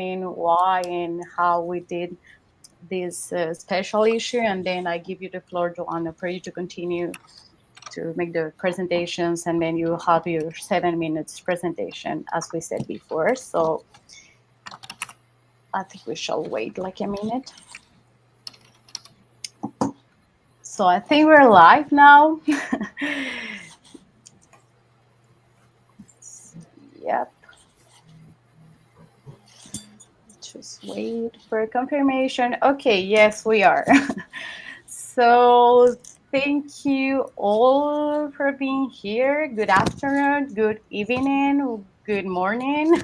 explaining why and how we did this special issue, and then I give you the floor, Joanna, for you to continue to make the presentations, and then you have your 7 minutes presentation, as we said before. So I think we shall wait like a minute. So I think we're live now. Yep. Just wait for confirmation. Okay, yes, we are. So thank you all for being here. Good afternoon, good evening, good morning.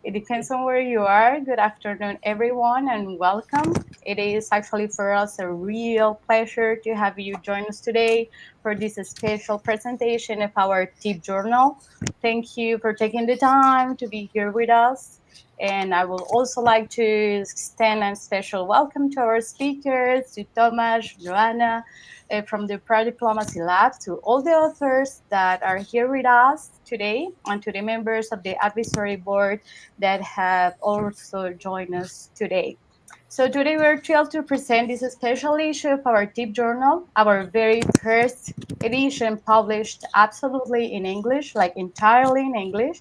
It depends on where you are. Good afternoon, everyone, and welcome. It is actually for us a real pleasure to have you join us today for this special presentation of our tip journal. Thank you for taking the time to be here with us. And I would also like to extend a special welcome to our speakers, to Tomasz, Joanna, from the Paradiplomacy Lab, to all the authors that are here with us today, and to the members of the advisory board that have also joined us today. So today we're thrilled to present this special issue of our tip journal, our very first edition published absolutely in English, like entirely in English,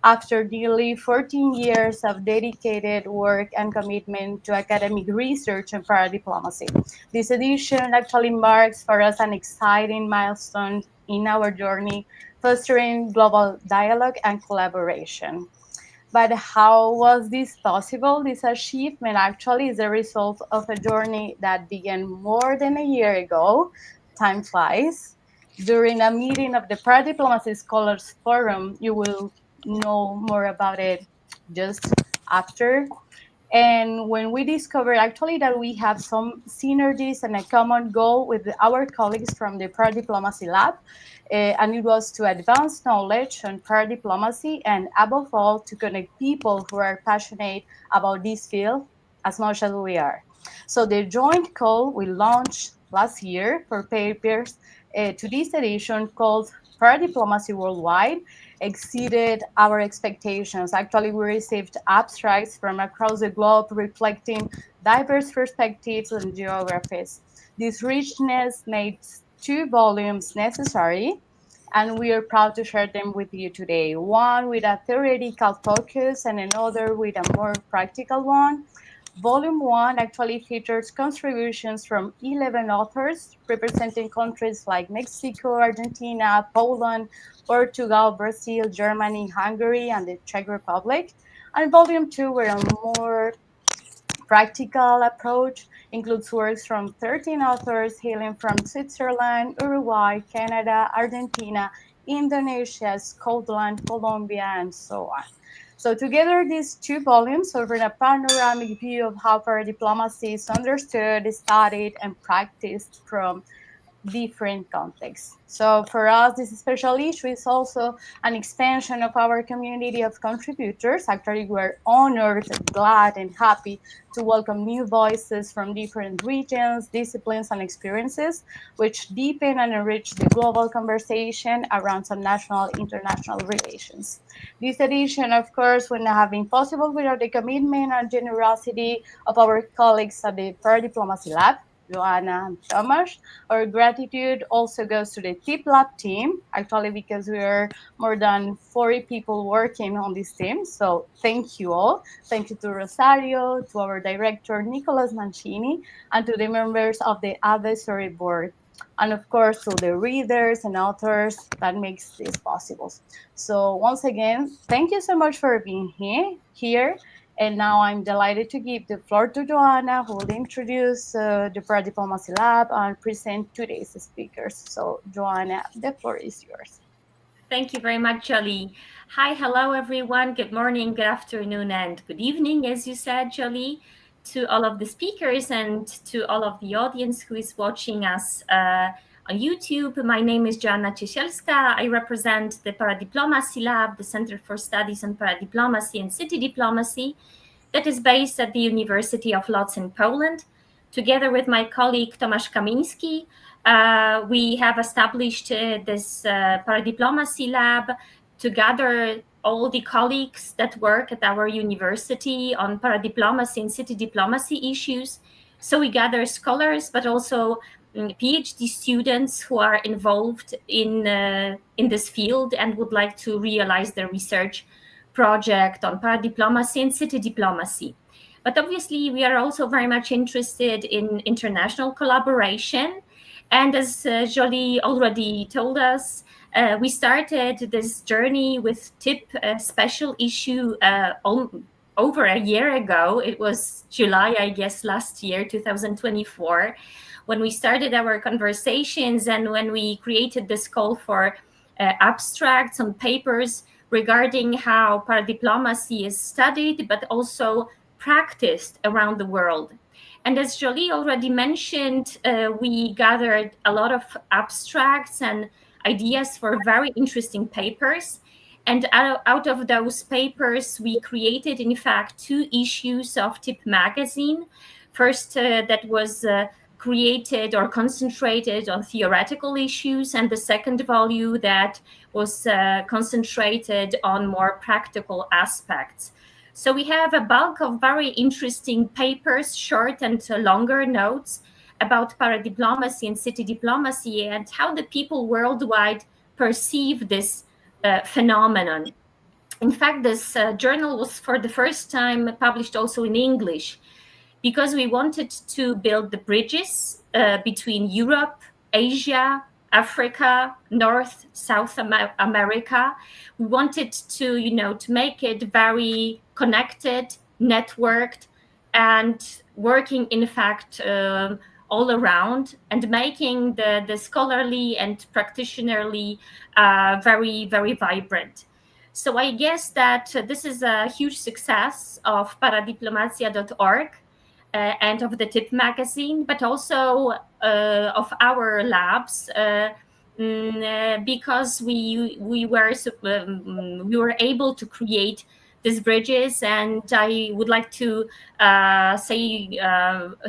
after nearly 14 years of dedicated work and commitment to academic research and paradiplomacy. This edition actually marks for us an exciting milestone in our journey, fostering global dialogue and collaboration. But how was this possible? This achievement actually is a result of a journey that began more than a year ago. Time flies. During a meeting of the Paradiplomacy Scholars Forum, you will know more about it just after. And when we discovered actually that we have some synergies and a common goal with our colleagues from the Paradiplomacy Lab, and it was to advance knowledge on paradiplomacy and above all to connect people who are passionate about this field as much as we are. So the joint call we launched last year for papers to this edition called Paradiplomacy Worldwide exceeded our expectations. Actually, we received abstracts from across the globe reflecting diverse perspectives and geographies. This richness made 2 volumes necessary, and we are proud to share them with you today. One with a theoretical focus and another with a more practical one. Volume 1 actually features contributions from 11 authors representing countries like Mexico, Argentina, Poland, Portugal, Brazil, Germany, Hungary, and the Czech Republic. And Volume 2, where a more practical approach includes works from 13 authors hailing from Switzerland, Uruguay, Canada, Argentina, Indonesia, Scotland, Colombia, and so on. So together, these 2 volumes offer a panoramic view of how paradiplomacy is understood, studied, and practiced from different contexts. So for us, this special issue is also an expansion of our community of contributors. Actually, we're honored, glad, and happy to welcome new voices from different regions, disciplines, and experiences, which deepen and enrich the global conversation around some national, international relations. This edition, of course, would not have been possible without the commitment and generosity of our colleagues at the Paradiplomacy Lab, Joanna and Tomasz. Our gratitude also goes to the Tip Lab team, actually, because we are more than 40 people working on this team. So thank you all. Thank you to Rosario, to our director, Nicolas Mancini, and to the members of the advisory board. And of course, to the readers and authors that makes this possible. So once again, thank you so much for being here. And now I'm delighted to give the floor to Joanna, who will introduce the Paradiplomacy Lab and present today's speakers. So Joanna, the floor is yours. Thank you very much, Jolie. Hi, hello, everyone. Good morning, good afternoon, and good evening, as you said, Jolie, to all of the speakers and to all of the audience who is watching us on YouTube. My name is Joanna Ciesielska. I represent the Paradiplomacy Lab, the Center for Studies on Paradiplomacy and City Diplomacy, that is based at the University of Łódź in Poland. Together with my colleague Tomasz Kamiński, we have established this Paradiplomacy Lab to gather all the colleagues that work at our university on paradiplomacy and city diplomacy issues. So we gather scholars, but also PhD students who are involved in this field and would like to realize their research project on paradiplomacy and city diplomacy. But obviously, we are also very much interested in international collaboration. And as Jolie already told us, we started this journey with TIP special issue over a year ago. It was July, I guess, last year, 2024, when we started our conversations and when we created this call for abstracts on papers regarding how paradiplomacy is studied, but also practiced around the world. And as Jolie already mentioned, we gathered a lot of abstracts and ideas for very interesting papers. And out of those papers, we created, in fact, two issues of TIP magazine. First, that was created or concentrated on theoretical issues, and the second volume that was concentrated on more practical aspects. So we have a bulk of very interesting papers, short and longer notes about paradiplomacy and city diplomacy and how the people worldwide perceive this phenomenon. In fact, this journal was for the first time published also in English because we wanted to build the bridges between Europe, Asia, Africa, North, South America. We wanted to, to make it very connected, networked, and working, in fact, all around and making the scholarly and practitionerly very, very vibrant. So I guess that this is a huge success of paradiplomacia.org and of the TIP magazine, but also of our labs, because we were able to create these bridges. And I would like to say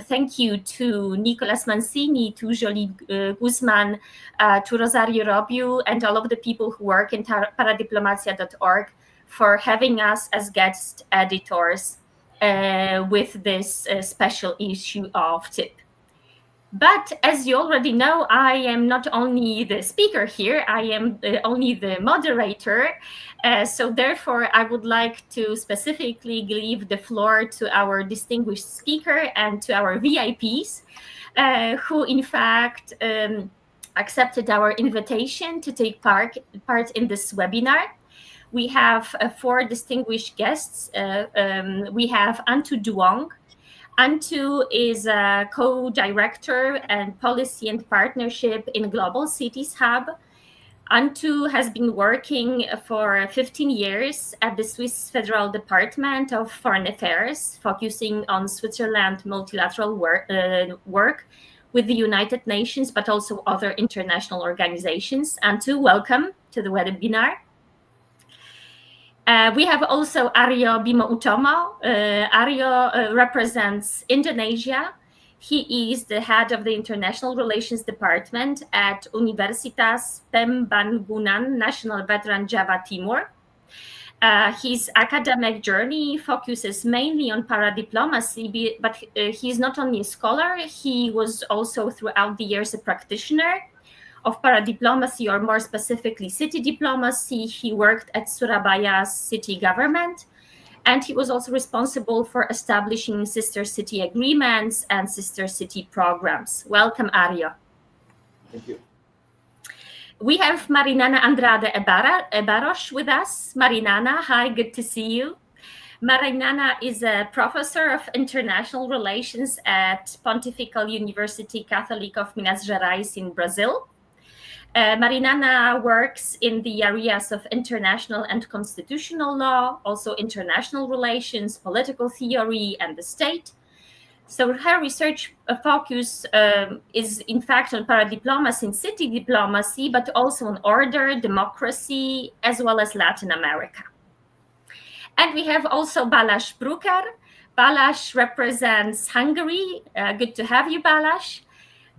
thank you to Nicolas Mancini, to Jolie Guzman, to Rosario Robiu, and all of the people who work in paradiplomacia.org for having us as guest editors with this special issue of TIP. But as you already know, I am not only the speaker here, I am only the moderator. So therefore, I would like to specifically give the floor to our distinguished speaker and to our VIPs, who in fact accepted our invitation to take part in this webinar. We have four distinguished guests. We have Antu Duong. Antu is a co-director and policy and partnership in Global Cities Hub. Antu has been working for 15 years at the Swiss Federal Department of Foreign Affairs, focusing on Switzerland multilateral work with the United Nations, but also other international organizations. Antu, welcome to the webinar. We have also Aryo Bimo Utomo. Aryo represents Indonesia. He is the head of the International Relations Department at Universitas Pembangunan National Veteran Java Timur. His academic journey focuses mainly on paradiplomacy, but he is not only a scholar, he was also throughout the years a practitioner of paradiplomacy, or more specifically city diplomacy. He worked at Surabaya's city government, and he was also responsible for establishing sister city agreements and sister city programs. Welcome, Aryo. Thank you. We have Marinana Andrade Ebaros with us. Marinana, hi, good to see you. Marinana is a professor of international relations at Pontifical University Catholic of Minas Gerais in Brazil. Marinana works in the areas of international and constitutional law, also international relations, political theory, and the state. So her research focus is in fact on paradiplomacy and city diplomacy, but also on order, democracy, as well as Latin America. And we have also Balázs Brucker. Balázs represents Hungary. Good to have you, Balázs.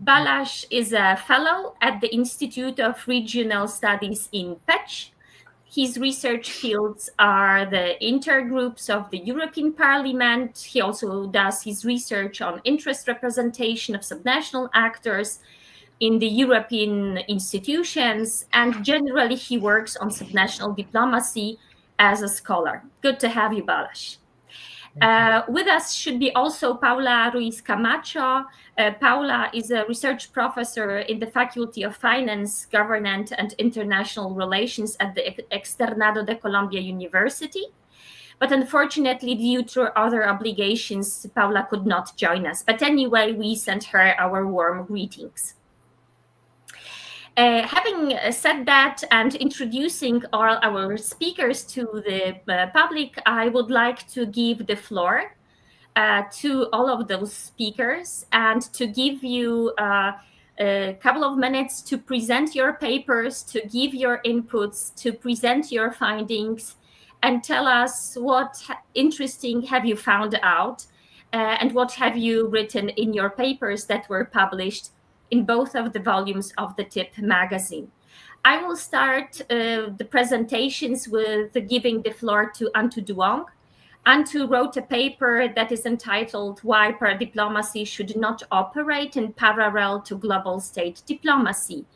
Balázs is a fellow at the Institute of Regional Studies in Pécs. His research fields are the intergroups of the European Parliament. He also does his research on interest representation of subnational actors in the European institutions, and generally he works on subnational diplomacy as a scholar. Good to have you, Balázs. With us should be also Paula Ruiz Camacho. Paula is a research professor in the Faculty of Finance, Governance, and International Relations at the Externado de Colombia University. But unfortunately, due to other obligations, Paula could not join us. But anyway, we send her our warm greetings. Having said that and introducing all our speakers to the public, I would like to give the floor to all of those speakers and to give you a couple of minutes to present your papers, to give your inputs, to present your findings, and tell us what interesting have you found out and what have you written in your papers that were published in both of the volumes of the TIP magazine. I will start the presentations with giving the floor to Antu Duong. Antu wrote a paper that is entitled Why Paradiplomacy Should Not Operate in Parallel to Global State Diplomacy.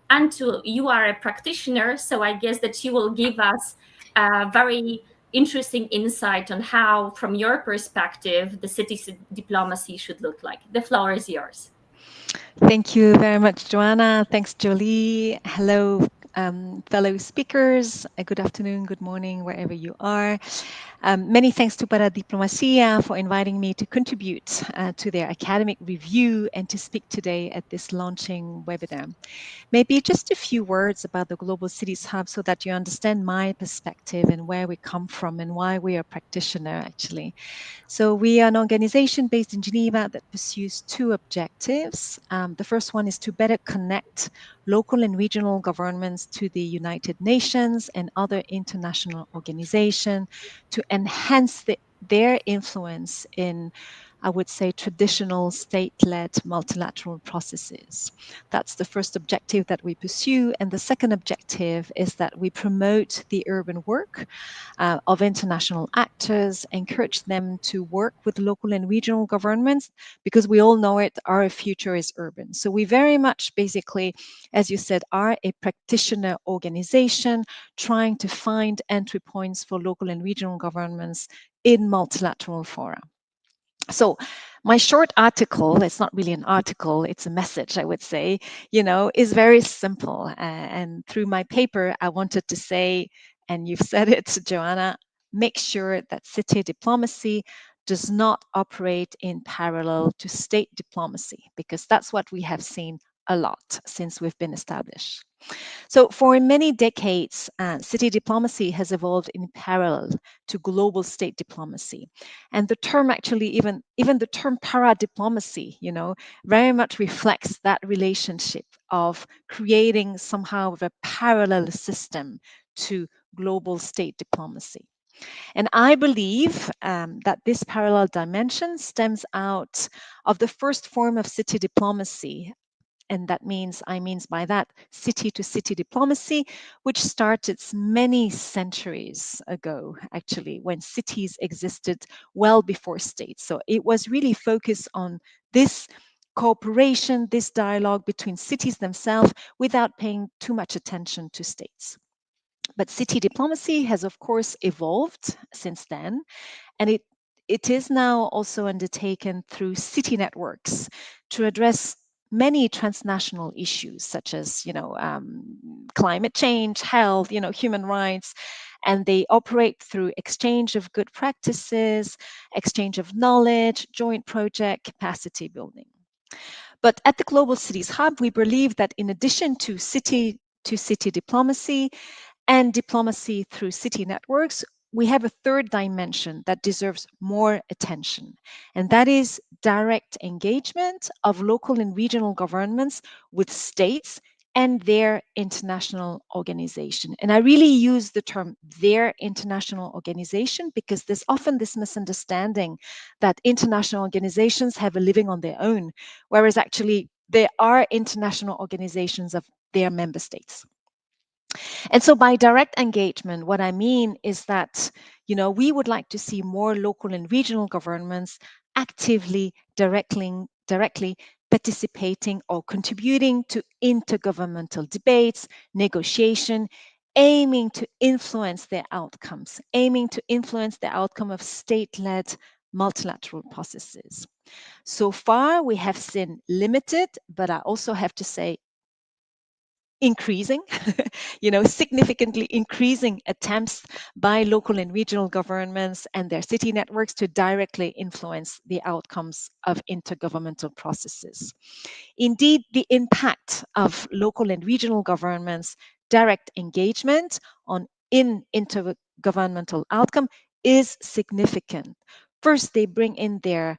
Antu, you are a practitioner, so I guess that you will give us a very interesting insight on how, from your perspective, the city diplomacy should look like. The floor is yours. Thank you very much, Joanna. Thanks, Jolie. Hello, fellow speakers. Good afternoon, good morning, wherever you are. Many thanks to Paradiplomacia for inviting me to contribute to their academic review and to speak today at this launching webinar. Maybe just a few words about the Global Cities Hub so that you understand my perspective and where we come from and why we are a practitioner, actually. So we are an organization based in Geneva that pursues two objectives. The first one is to better connect local and regional governments to the United Nations and other international organizations to enhance their influence in, I would say, traditional state-led multilateral processes. That's the first objective that we pursue. And the second objective is that we promote the urban work of international actors, encourage them to work with local and regional governments, because we all know it, our future is urban. So we very much basically, as you said, are a practitioner organization trying to find entry points for local and regional governments in multilateral fora. So my short article, it's not really an article, it's a message, I would say, is very simple. And through my paper, I wanted to say, and you've said it, Joanna, make sure that city diplomacy does not operate in parallel to state diplomacy, because that's what we have seen a lot since we've been established. So for many decades, city diplomacy has evolved in parallel to global state diplomacy. And the term actually, even the term paradiplomacy, very much reflects that relationship of creating somehow of a parallel system to global state diplomacy. And I believe that this parallel dimension stems out of the first form of city diplomacy, and I means by that city to city diplomacy, which started many centuries ago, actually, when cities existed well before states. So it was really focused on this cooperation, this dialogue between cities themselves without paying too much attention to states. But city diplomacy has, of course, evolved since then, and it is now also undertaken through city networks to address many transnational issues such as climate change, health, human rights, and they operate through exchange of good practices, exchange of knowledge, joint project, capacity building. But at the Global Cities Hub, we believe that in addition to city diplomacy and diplomacy through city networks, we have a third dimension that deserves more attention, and that is direct engagement of local and regional governments with states and their international organization. And I really use the term their international organization because there's often this misunderstanding that international organizations have a living on their own, whereas actually there are international organizations of their member states. And so by direct engagement, what I mean is that, we would like to see more local and regional governments actively, directly participating or contributing to intergovernmental debates, negotiation, aiming to influence their outcomes, aiming to influence the outcome of state-led multilateral processes. So far, we have seen limited, but I also have to say increasing, significantly increasing attempts by local and regional governments and their city networks to directly influence the outcomes of intergovernmental processes. Indeed, the impact of local and regional governments' direct engagement on intergovernmental outcome is significant. First, they bring in their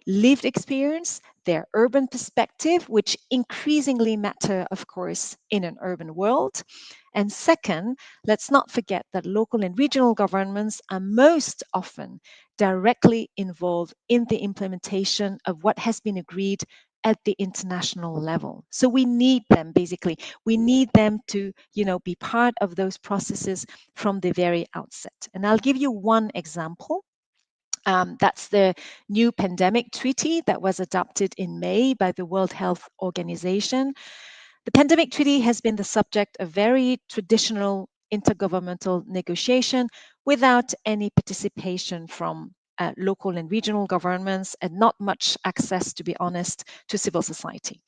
lived experience, their urban perspective, which increasingly matter, of course, in an urban world. And second, let's not forget that local and regional governments are most often directly involved in the implementation of what has been agreed at the international level. So we need them, basically. We need them to, be part of those processes from the very outset. And I'll give you one example. That's the new pandemic treaty that was adopted in May by the World Health Organization. The pandemic treaty has been the subject of very traditional intergovernmental negotiation without any participation from local and regional governments and not much access, to be honest, to civil society.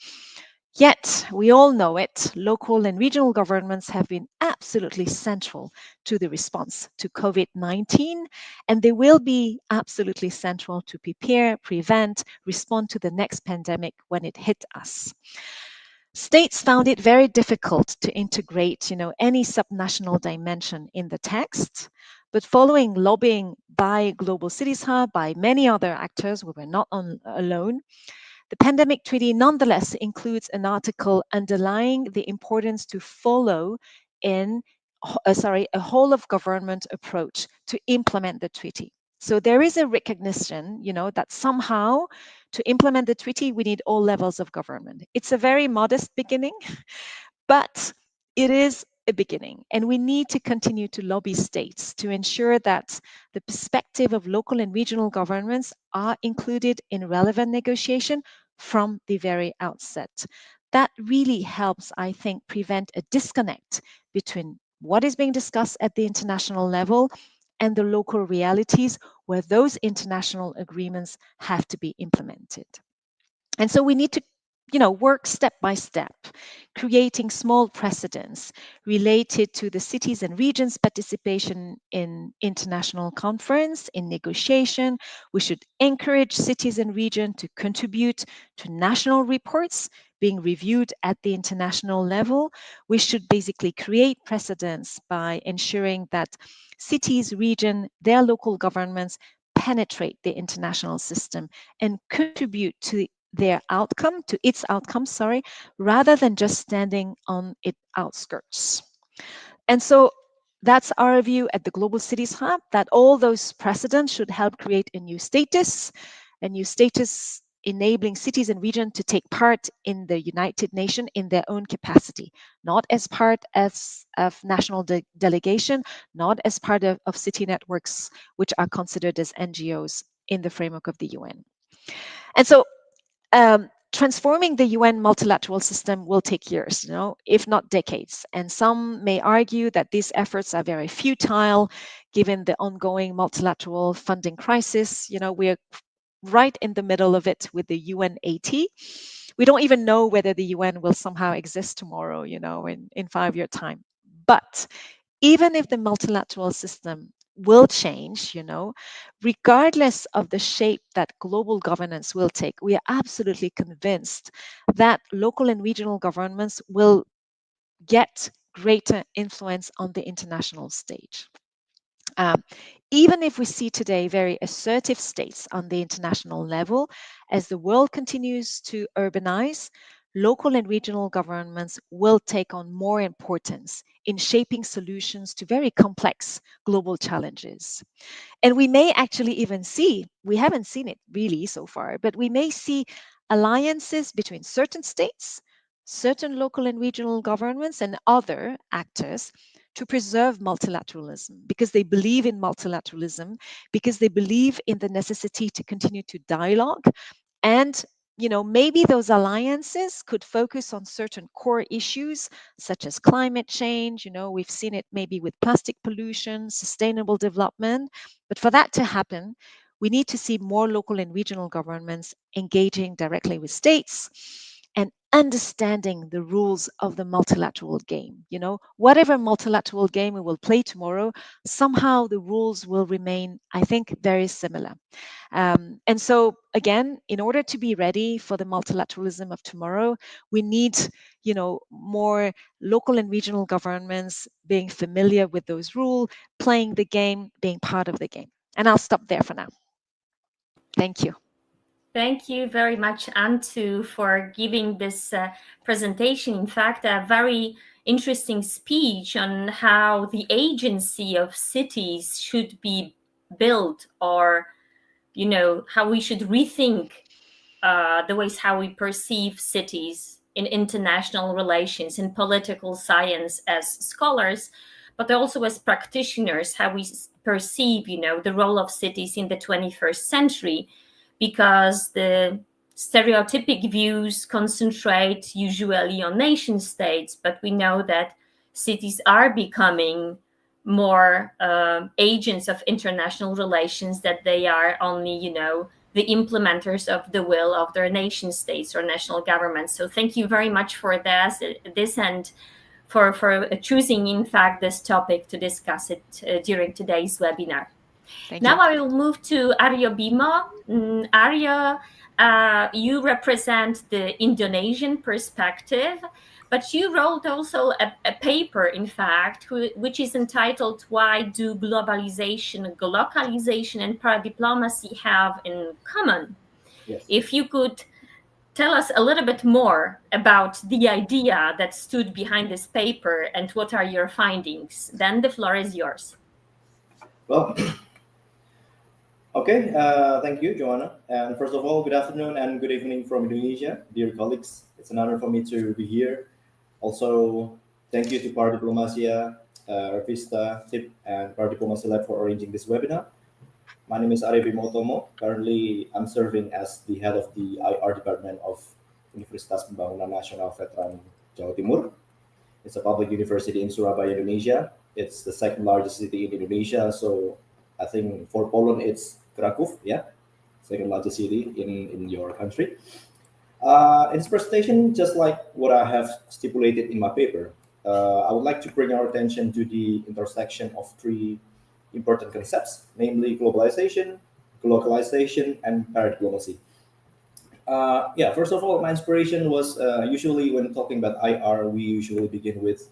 Yet, we all know it, local and regional governments have been absolutely central to the response to COVID 19, and they will be absolutely central to prepare, prevent, respond to the next pandemic when it hit us. States found it very difficult to integrate, any subnational dimension in the text. But following lobbying by Global Cities Hub, by many other actors, we were not alone, the pandemic treaty nonetheless includes an article underlying the importance to follow in a whole of government approach to implement the treaty. So there is a recognition, that somehow to implement the treaty, we need all levels of government. It's a very modest beginning, but it is a beginning, and we need to continue to lobby states to ensure that the perspective of local and regional governments are included in relevant negotiation from the very outset. That really helps, I think, prevent a disconnect between what is being discussed at the international level and the local realities where those international agreements have to be implemented. And so we need to work step by step, creating small precedents related to the cities and regions' participation in international conference, in negotiation. We should encourage cities and regions to contribute to national reports being reviewed at the international level. We should basically create precedents by ensuring that cities, region, their local governments penetrate the international system and contribute to its outcome, sorry, rather than just standing on its outskirts. And so that's our view at the Global Cities Hub, that all those precedents should help create a new status enabling cities and regions to take part in the United Nations in their own capacity, not as part of national delegation, not as part of city networks, which are considered as NGOs in the framework of the UN. And so transforming the UN multilateral system will take years, if not decades. And some may argue that these efforts are very futile given the ongoing multilateral funding crisis. We're right in the middle of it with the UN80. We don't even know whether the UN will somehow exist tomorrow, in 5 year time. But even if the multilateral system will change, regardless of the shape that global governance will take, we are absolutely convinced that local and regional governments will get greater influence on the international stage. Um, Even if we see today very assertive states on the international level, as the world continues to urbanize, local and regional governments will take on more importance in shaping solutions to very complex global challenges. And we may actually even see, we haven't seen it really so far, but we may see alliances between certain states, certain local and regional governments and other actors to preserve multilateralism because they believe in multilateralism, because they believe in the necessity to continue to dialogue. And maybe those alliances could focus on certain core issues such as climate change. We've seen it maybe with plastic pollution, sustainable development. But for that to happen, we need to see more local and regional governments engaging directly with states and understanding the rules of the multilateral game. Whatever multilateral game we will play tomorrow, somehow the rules will remain, I think, very similar. And so, again, in order to be ready for the multilateralism of tomorrow, we need, more local and regional governments being familiar with those rules, playing the game, being part of the game. And I'll stop there for now. Thank you. Thank you very much, Antu, for giving this presentation. In fact, a very interesting speech on how the agency of cities should be built, or, how we should rethink the ways how we perceive cities in international relations, in political science as scholars, but also as practitioners, how we perceive, the role of cities in the 21st century, because the stereotypic views concentrate usually on nation states, but we know that cities are becoming more agents of international relations, that they are only, the implementers of the will of their nation states or national governments. So thank you very much for this and for choosing, in fact, this topic to discuss it during today's webinar. Thank Now you. I will move to Aryo Bimo. Aryo, you represent the Indonesian perspective, but you wrote also a paper, in fact, which is entitled "Why Do Globalization, Glocalization, and Paradiplomacy Have in Common?" Yes. If you could tell us a little bit more about the idea that stood behind this paper and what are your findings, then the floor is yours. Well, okay. Thank you, Joanna. And first of all, good afternoon and good evening from Indonesia, dear colleagues. It's an honor for me to be here. Also, thank you to Paradiplomacy, Revista, TIP, and Paradiplomacy Lab for arranging this webinar. My name is Aryo Bimotomo. Currently, I'm serving as the head of the IR department of Universitas Pembangunan Nasional Veteran Jawa Timur. It's a public university in Surabaya, Indonesia. It's the second largest city in Indonesia. So I think for Poland, it's Kraków, yeah, second largest city in your country. In this presentation, just like what I have stipulated in my paper, I would like to bring our attention to the intersection of three important concepts, namely globalization, glocalization, and paradiplomacy. Yeah, first of all, my inspiration was usually when talking about IR, we usually begin with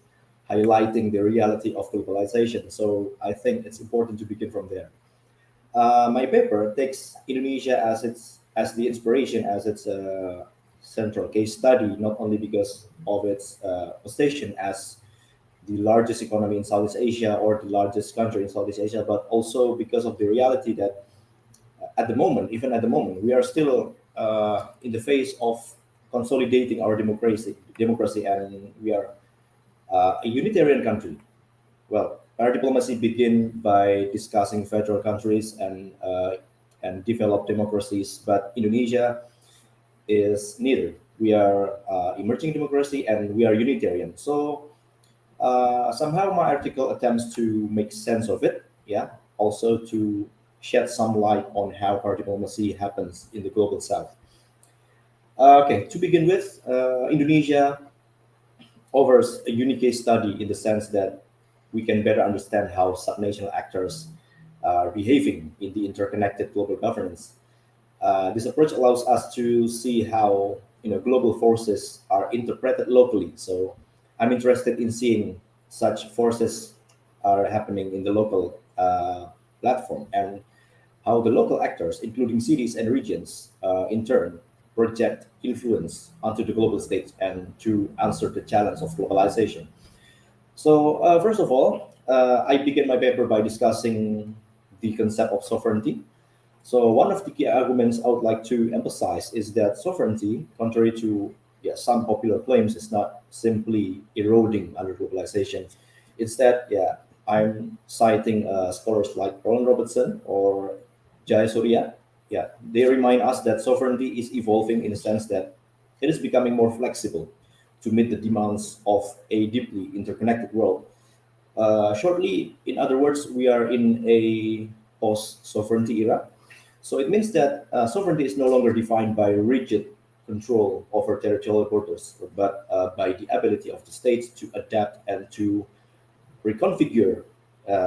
highlighting the reality of globalization. So I think it's important to begin from there. My paper takes Indonesia as the inspiration, as its central case study, not only because of its position as the largest economy in Southeast Asia or the largest country in Southeast Asia, but also because of the reality that at the moment, even at the moment, we are still in the phase of consolidating our democracy, and we are a unitarian country. Well, our diplomacy begin by discussing federal countries and developed democracies, but Indonesia is neither. We are emerging democracy and we are unitarian. So somehow my article attempts to make sense of it. Yeah, also to shed some light on how our diplomacy happens in the global south. Okay, to begin with, Indonesia offers a unique case study in the sense that we can better understand how subnational actors are behaving in the interconnected global governance. This approach allows us to see how global forces are interpreted locally. So I'm interested in seeing such forces are happening in the local platform and how the local actors, including cities and regions, in turn project influence onto the global stage and to answer the challenge of globalization. So first of all, I begin my paper by discussing the concept of sovereignty. So one of the key arguments I would like to emphasize is that sovereignty, contrary to yeah, some popular claims is not simply eroding under globalization. Instead, yeah, I'm citing scholars like Roland Robertson or Jaya Surya. Yeah, they remind us that sovereignty is evolving in the sense that it is becoming more flexible to meet the demands of a deeply interconnected world. Shortly, in other words, we are in a post-sovereignty era. So it means that sovereignty is no longer defined by rigid control over territorial borders, but by the ability of the states to adapt and to reconfigure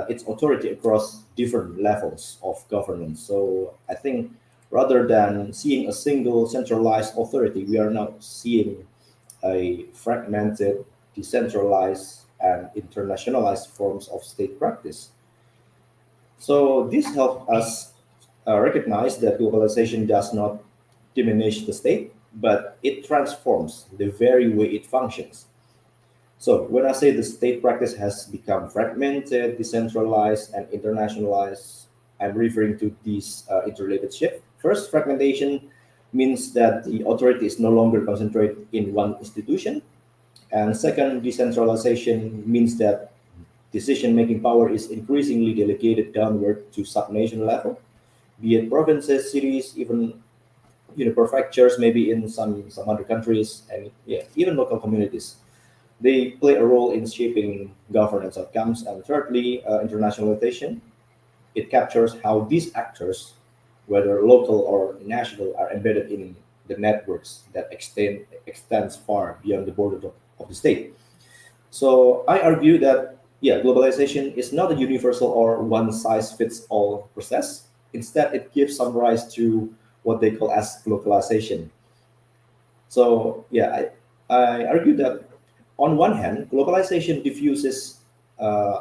its authority across different levels of governance. So I think rather than seeing a single centralized authority, we are now seeing a fragmented, decentralized, and internationalized forms of state practice. So this helps us recognize that globalization does not diminish the state, but it transforms the very way it functions. So when I say the state practice has become fragmented, decentralized, and internationalized, I'm referring to these interrelated shift. First, fragmentation means that the authority is no longer concentrated in one institution. And second, decentralization means that decision-making power is increasingly delegated downward to sub-nation level, be it provinces, cities, even prefectures, maybe in some other countries, and yeah, even local communities. They play a role in shaping governance outcomes. And thirdly, internationalization. It captures how these actors, whether local or national, are embedded in the networks that extends far beyond the border of the state. So I argue that yeah, globalization is not a universal or one size fits all process. Instead, it gives some rise to what they call as globalization. So yeah, I argue that on one hand, globalization diffuses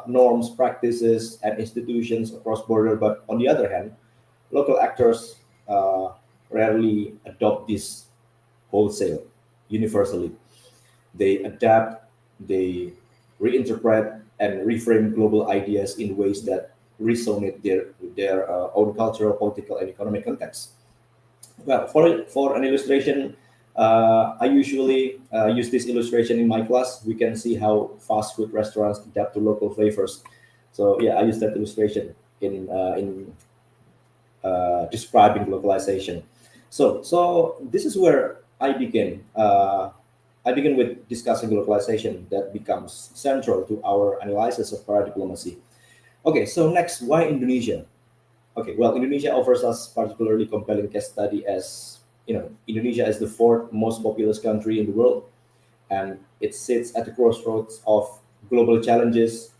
norms, practices, and institutions across border, but on the other hand, local actors rarely adopt this wholesale, universally. They adapt, they reinterpret, and reframe global ideas in ways that resonate their own cultural, political, and economic context. Well, for an illustration, I usually use this illustration in my class. We can see how fast food restaurants adapt to local flavors. So yeah, I use that illustration in describing globalization. So this is where I begin. I begin with discussing globalization that becomes central to our analysis of paradiplomacy. Okay, so next, why Indonesia? Okay, well, Indonesia offers us particularly compelling case study as Indonesia is the fourth most populous country in the world, and it sits at the crossroads of global challenges.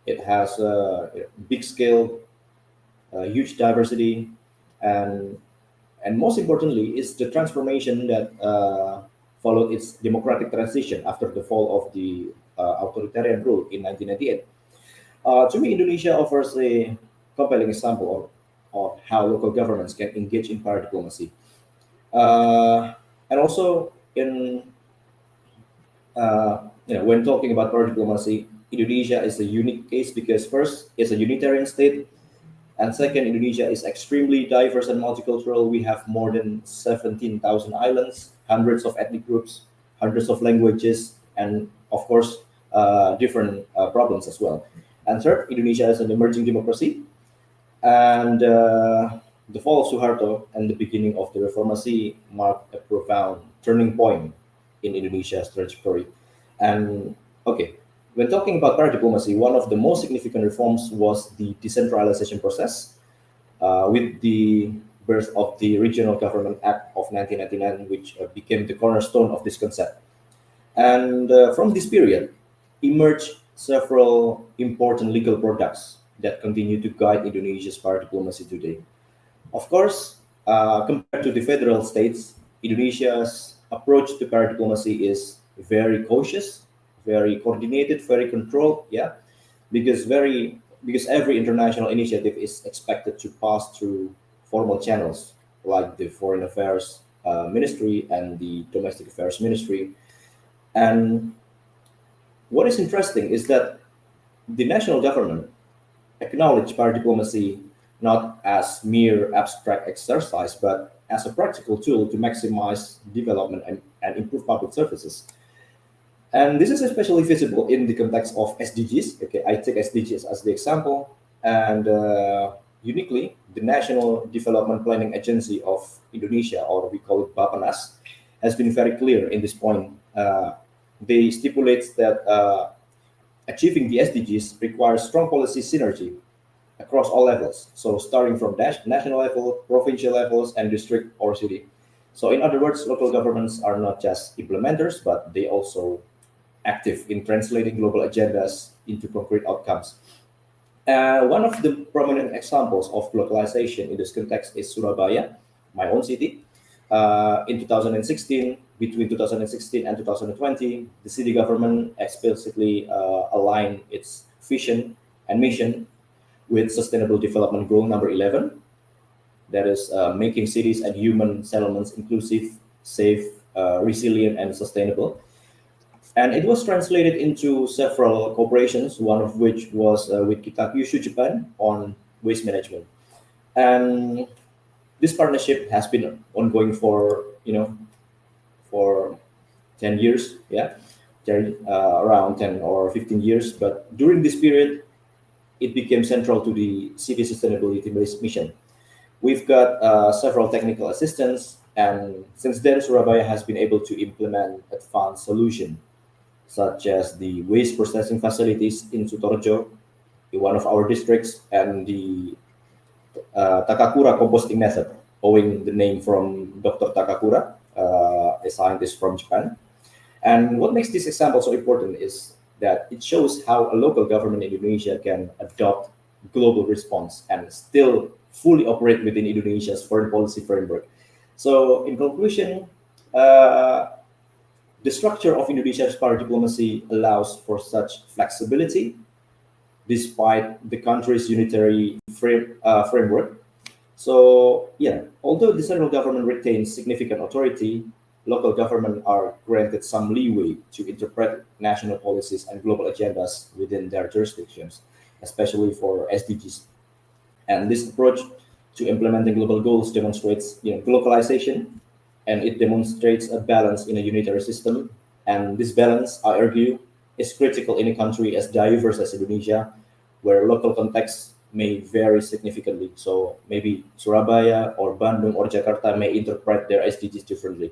It has a big scale, huge diversity, and most importantly, is the transformation that followed its democratic transition after the fall of the authoritarian rule in 1998. To me, Indonesia offers a compelling example of how local governments can engage in power diplomacy. And also, when talking about power diplomacy, Indonesia is a unique case because first, it's a unitarian state, and second, Indonesia is extremely diverse and multicultural. We have more than 17,000 islands, hundreds of ethnic groups, hundreds of languages, and of course, different problems as well. And third, Indonesia is an emerging democracy. And the fall of Suharto and the beginning of the Reformasi marked a profound turning point in Indonesia's trajectory. And okay, when talking about power diplomacy, one of the most significant reforms was the decentralization process with the birth of the Regional Government Act of 1999, which became the cornerstone of this concept. And from this period emerged several important legal products that continue to guide Indonesia's power diplomacy today. Of course, compared to the federal states, Indonesia's approach to power diplomacy is very cautious, very coordinated, very controlled. Yeah, because every international initiative is expected to pass through formal channels like the Foreign Affairs Ministry and the Domestic Affairs Ministry. And what is interesting is that the national government acknowledge power diplomacy not as mere abstract exercise, but as a practical tool to maximize development and improve public services. And this is especially visible in the context of SDGs. Okay, I take SDGs as the example, and uniquely, the National Development Planning Agency of Indonesia, or we call it Bapenas, has been very clear in this point. They stipulate that achieving the SDGs requires strong policy synergy across all levels. So starting from national level, provincial levels, and district or city. So in other words, local governments are not just implementers, but they also active in translating global agendas into concrete outcomes. One of the prominent examples of globalization in this context is Surabaya, my own city. In 2016, between 2016 and 2020, the city government explicitly aligned its vision and mission with Sustainable Development Goal number 11, that is making cities and human settlements inclusive, safe, resilient, and sustainable. And it was translated into several corporations, one of which was with Kitakyushu Japan on waste management. And this partnership has been ongoing for for 10 years, yeah, around 10 or 15 years. But during this period, it became central to the city sustainability mission. We've got several technical assistants, and since then, Surabaya has been able to implement advanced solutions such as the waste processing facilities in Sutorjo, in one of our districts, and the Takakura composting method, owing the name from Dr. Takakura, a scientist from Japan. And what makes this example so important is that it shows how a local government in Indonesia can adopt global response and still fully operate within Indonesia's foreign policy framework. So, in conclusion, the structure of Indonesia's power diplomacy allows for such flexibility despite the country's unitary framework. So, yeah, although the central government retains significant authority, local government are granted some leeway to interpret national policies and global agendas within their jurisdictions, especially for SDGs. And this approach to implementing global goals demonstrates glocalization, and it demonstrates a balance in a unitary system. And this balance, I argue, is critical in a country as diverse as Indonesia, where local contexts may vary significantly. So maybe Surabaya or Bandung or Jakarta may interpret their SDGs differently.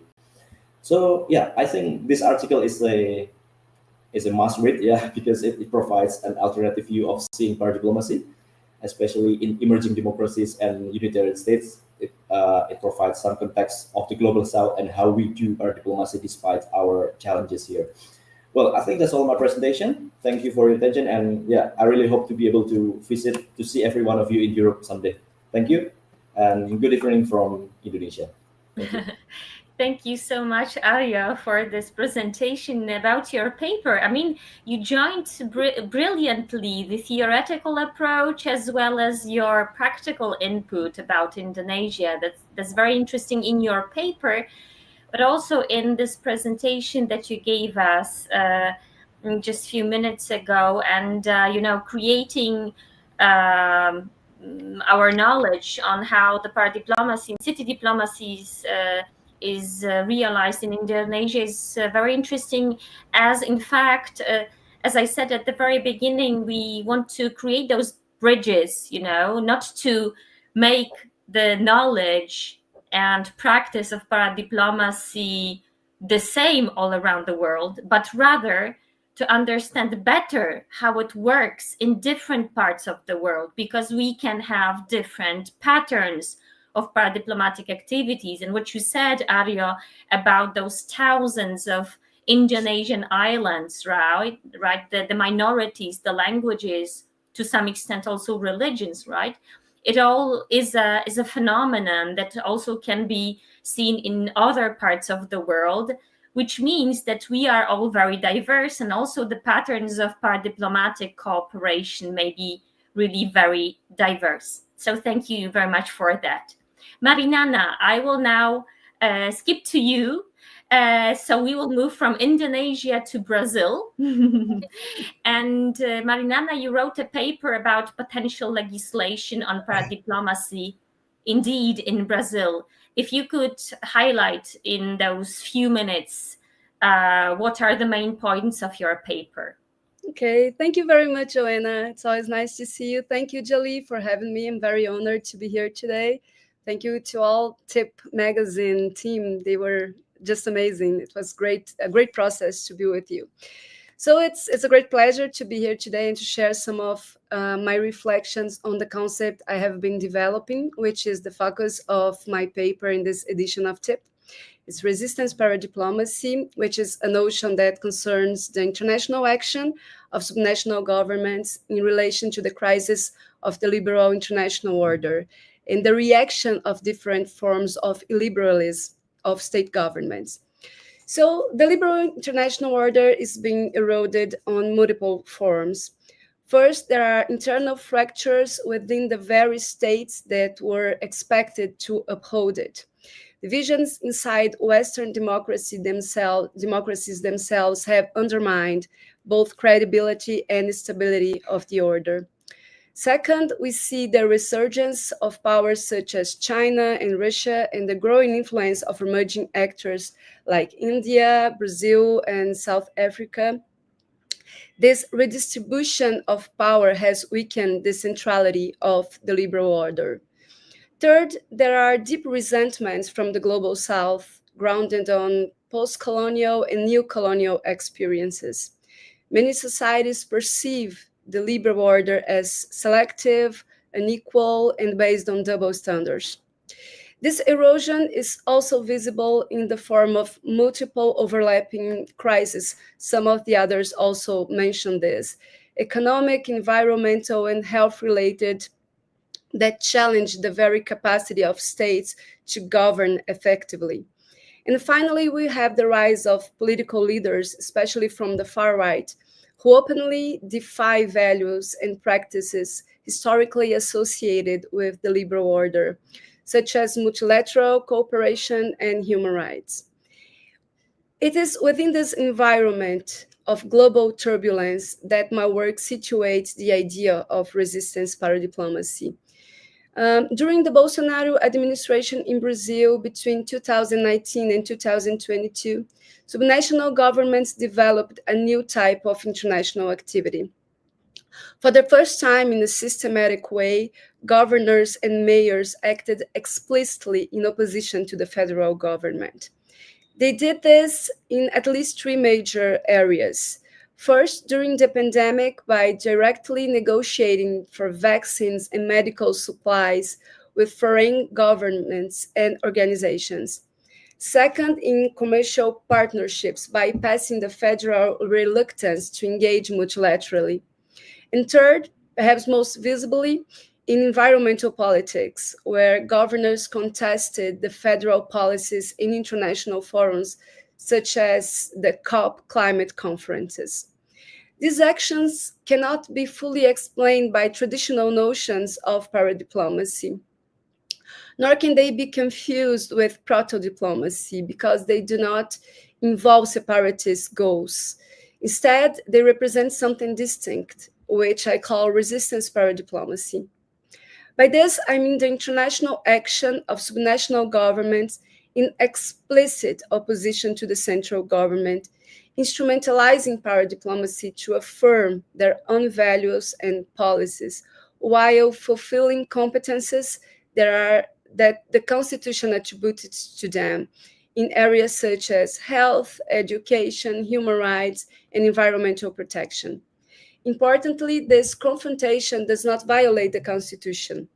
So yeah, I think this article is a must read, yeah, because it provides an alternative view of seeing power diplomacy, especially in emerging democracies and unitarian states. It provides some context of the global south and how we do our diplomacy despite our challenges here. Well, I think that's all my presentation. Thank you for your attention. And yeah, I really hope to be able to visit to see every one of you in Europe someday. Thank you. And good evening from Indonesia. Thank you. Thank you so much, Arya, for this presentation about your paper. I mean, you joined brilliantly the theoretical approach as well as your practical input about Indonesia. That's very interesting in your paper, but also in this presentation that you gave us just a few minutes ago, and creating um, our knowledge on how the power diplomacy and city diplomacies is realized in Indonesia is very interesting, as in fact, as I said at the very beginning, we want to create those bridges, not to make the knowledge and practice of paradiplomacy the same all around the world, but rather to understand better how it works in different parts of the world, because we can have different patterns of paradiplomatic activities. And what you said, Arya, about those thousands of Indonesian islands, right? The minorities, the languages, to some extent also religions, right? It all is a phenomenon that also can be seen in other parts of the world, which means that we are all very diverse, and also the patterns of paradiplomatic cooperation may be really very diverse. So thank you very much for that. Marinana, I will now skip to you So we will move from Indonesia to Brazil. And Marinana, you wrote a paper about potential legislation on paradiplomacy, indeed, in Brazil. If you could highlight in those few minutes, what are the main points of your paper? Okay, thank you very much, Joanna. It's always nice to see you. Thank you, Jolie, for having me. I'm very honored to be here today. Thank you to all Tip Magazine team. They were just amazing. It was a great process to be with you. So it's a great pleasure to be here today and to share some of my reflections on the concept I have been developing, which is the focus of my paper in this edition of Tip. It's resistance paradiplomacy, which is a notion that concerns the international action of subnational governments in relation to the crisis of the liberal international order and the reaction of different forms of illiberalism of state governments. So the liberal international order is being eroded on multiple forms. First, there are internal fractures within the very states that were expected to uphold it. Divisions inside Western democracies themselves have undermined both credibility and stability of the order. Second, we see the resurgence of powers such as China and Russia and the growing influence of emerging actors like India, Brazil, and South Africa. This redistribution of power has weakened the centrality of the liberal order. Third, there are deep resentments from the global south, grounded on post colonial and new colonial experiences. Many societies perceive the liberal order as selective, unequal, and based on double standards. This erosion is also visible in the form of multiple overlapping crises. Some of the others also mentioned this: economic, environmental, and health related, that challenge the very capacity of states to govern effectively. And finally, we have the rise of political leaders, especially from the far right, who openly defy values and practices historically associated with the liberal order, such as multilateral cooperation and human rights. It is within this environment of global turbulence that my work situates the idea of resistance paradiplomacy. During the Bolsonaro administration in Brazil between 2019 and 2022, subnational governments developed a new type of international activity. For the first time in a systematic way, governors and mayors acted explicitly in opposition to the federal government. They did this in at least three major areas. First, during the pandemic, by directly negotiating for vaccines and medical supplies with foreign governments and organizations. Second, in commercial partnerships, by passing the federal reluctance to engage multilaterally. And third, perhaps most visibly, in environmental politics, where governors contested the federal policies in international forums, such as the COP climate conferences. These actions cannot be fully explained by traditional notions of paradiplomacy, nor can they be confused with proto-diplomacy because they do not involve separatist goals. Instead, they represent something distinct, which I call resistance paradiplomacy. By this, I mean the international action of subnational governments in explicit opposition to the central government, instrumentalizing paradiplomacy to affirm their own values and policies, while fulfilling competences that the Constitution attributed to them in areas such as health, education, human rights, and environmental protection. Importantly, this confrontation does not violate the Constitution.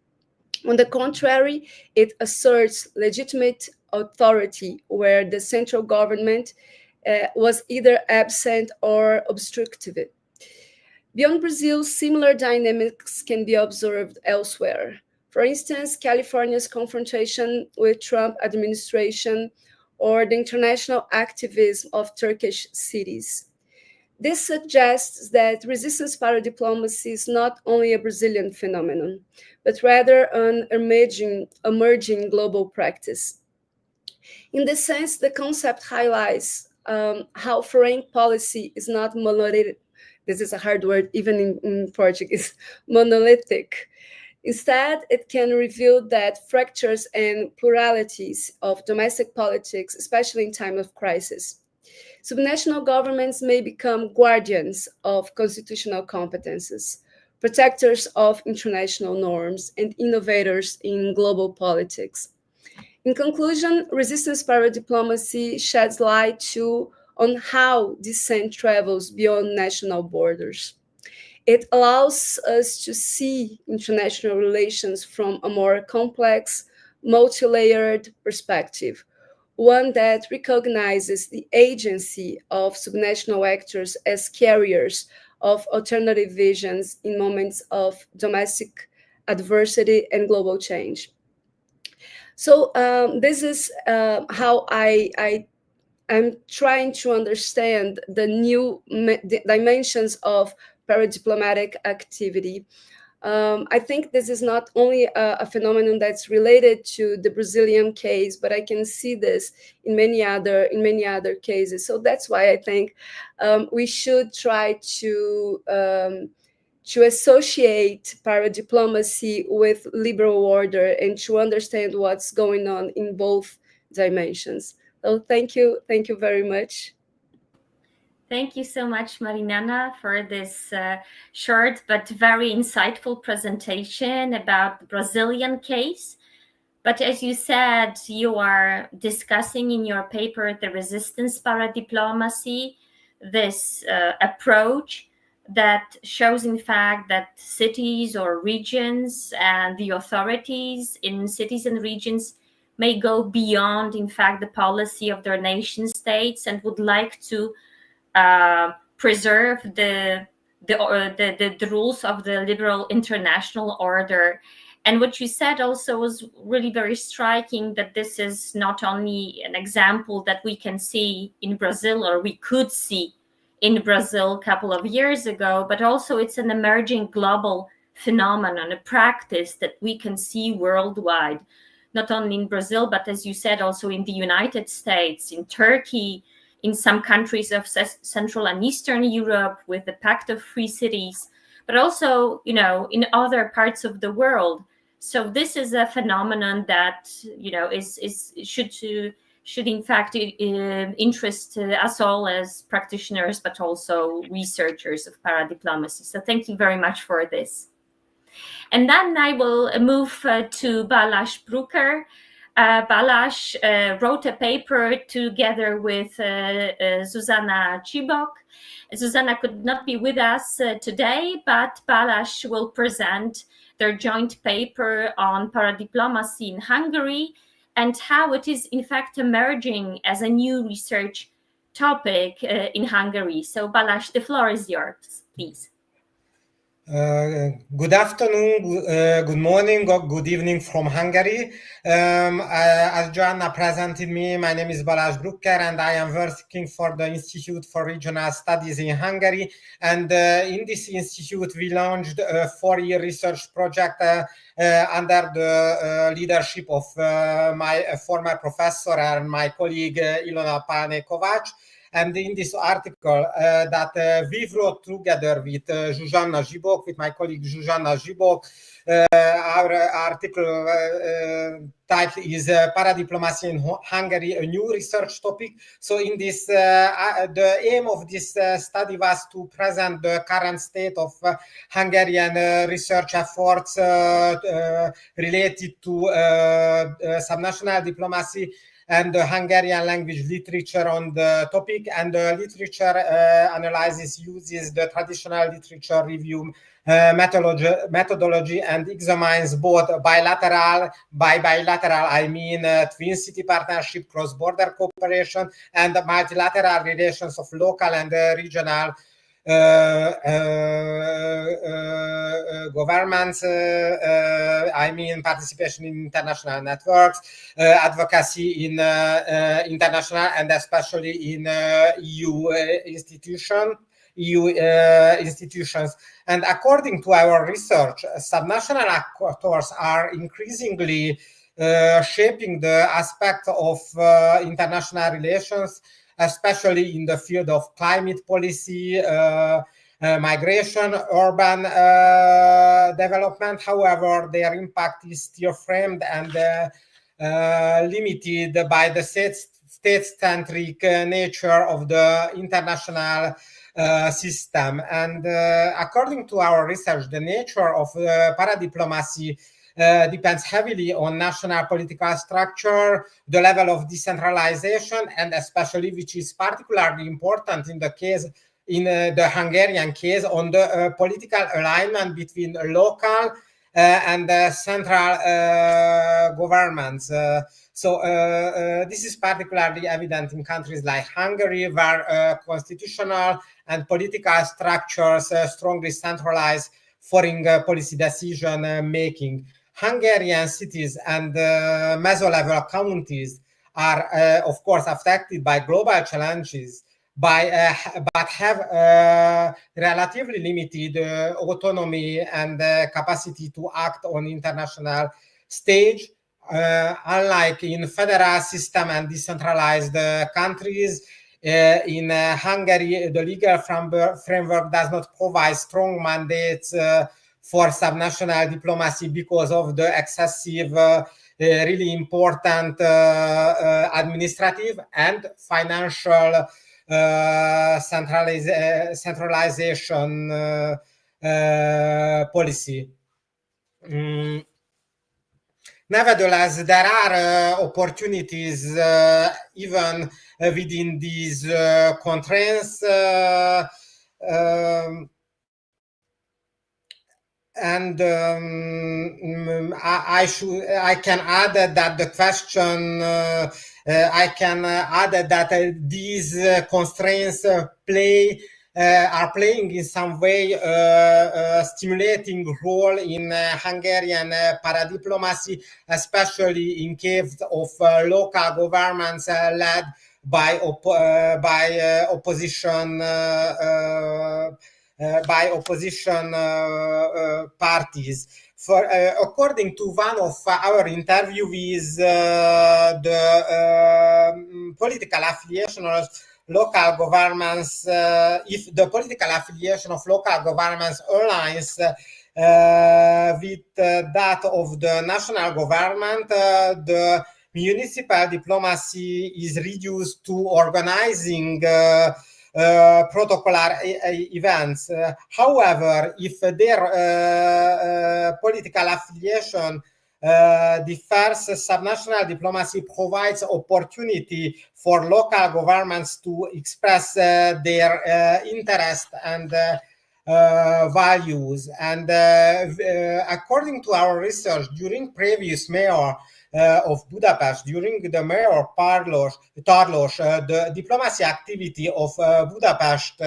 On the contrary, it asserts legitimate authority where the central government was either absent or obstructive. Beyond Brazil, similar dynamics can be observed elsewhere. For instance, California's confrontation with Trump administration or the international activism of Turkish cities. This suggests that resistance paradiplomacy is not only a Brazilian phenomenon, but rather an emerging global practice. In this sense, the concept highlights how foreign policy is not monolithic. This is a hard word, even in Portuguese, monolithic. Instead, it can reveal that fractures and pluralities of domestic politics, especially in time of crisis. Subnational governments may become guardians of constitutional competences, protectors of international norms, and innovators in global politics. In conclusion, resistance paradiplomacy sheds light on how dissent travels beyond national borders. It allows us to see international relations from a more complex, multi-layered perspective, one that recognizes the agency of subnational actors as carriers of alternative visions in moments of domestic adversity and global change. So this is how I'm trying to understand the new dimensions of paradiplomatic activity. I think this is not only a phenomenon that's related to the Brazilian case, but I can see this in many other cases. So that's why I think we should try to associate paradiplomacy with liberal order and to understand what's going on in both dimensions. So thank you very much. Thank you so much, Marinana, for this short but very insightful presentation about the Brazilian case. But as you said, you are discussing in your paper the resistance paradiplomacy, this approach that shows, in fact, that cities or regions and the authorities in cities and regions may go beyond, in fact, the policy of their nation states and would like to preserve the rules of the liberal international order. And what you said also was really very striking, that this is not only an example that we can see in Brazil, or we could see in Brazil a couple of years ago, but also it's an emerging global phenomenon, a practice that we can see worldwide, not only in Brazil, but as you said, also in the United States, in Turkey, in some countries of Central and Eastern Europe with the Pact of Free Cities, but also, in other parts of the world. So this is a phenomenon that, should in fact interest us all as practitioners, but also researchers of paradiplomacy. So thank you very much for this. And then I will move to Balázs Brucker. Balázs wrote a paper together with Zuzana Czibok. Zuzana could not be with us today, but Balázs will present their joint paper on paradiplomacy in Hungary and how it is in fact emerging as a new research topic in Hungary. So Balázs, the floor is yours, please. Good afternoon, good morning, or good evening from Hungary. As Joanna presented me, my name is Balázs Brucker and I am working for the Institute for Regional Studies in Hungary. And in this institute, we launched a 4-year research project under the leadership of my former professor and my colleague Ilona Pálné-Kovács. And in this article that we wrote together with Zsuzsanna Zsibok, with my colleague Zsuzsanna Zsibok, our article title is Paradiplomacy in Hungary, a new research topic. So in this, the aim of this study was to present the current state of Hungarian research efforts related to subnational diplomacy and the Hungarian language literature on the topic, and the literature analysis uses the traditional literature review methodology and examines both bilateral, by bilateral I mean twin city partnership, cross-border cooperation, and multilateral relations of local and regional governments, I mean participation in international networks, advocacy in international and especially in EU institutions. And according to our research, subnational actors are increasingly shaping the aspect of international relations, especially in the field of climate policy, migration, urban development. However, their impact is still framed and limited by the state-centric nature of the international system. And according to our research, the nature of paradiplomacy depends heavily on national political structure, the level of decentralization, and especially, which is particularly important in the case in the Hungarian case, on the political alignment between local and central governments. So this is particularly evident in countries like Hungary, where constitutional and political structures strongly centralize foreign policy decision making. Hungarian cities and meso-level counties are, of course, affected by global challenges, but have relatively limited autonomy and capacity to act on international stage. Unlike in federal system and decentralized countries, in Hungary, the legal framework does not provide strong mandates for subnational diplomacy because of the excessive, really important administrative and financial centralization policy. Nevertheless, there are opportunities even within these constraints. And I can add that the question I can add that these constraints are playing in some way stimulating role in Hungarian paradiplomacy, especially in case of local governments led by opposition parties. According to one of our interviewees, the political affiliation of local governments, if the political affiliation of local governments aligns with that of the national government, the municipal diplomacy is reduced to organizing protocolar events. However, if their political affiliation differs, subnational diplomacy provides opportunity for local governments to express their interest and values. And according to our research, during previous mayor of Budapest, during the mayor Tarlós, the diplomacy activity of Budapest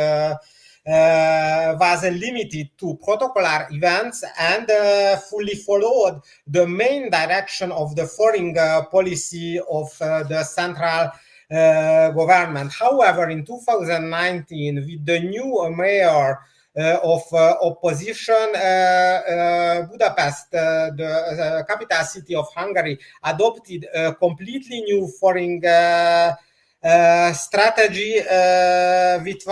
was limited to protocolar events and fully followed the main direction of the foreign policy of the central government. However, in 2019, with the new mayor of opposition, Budapest, the capital city of Hungary, adopted a completely new foreign strategy, which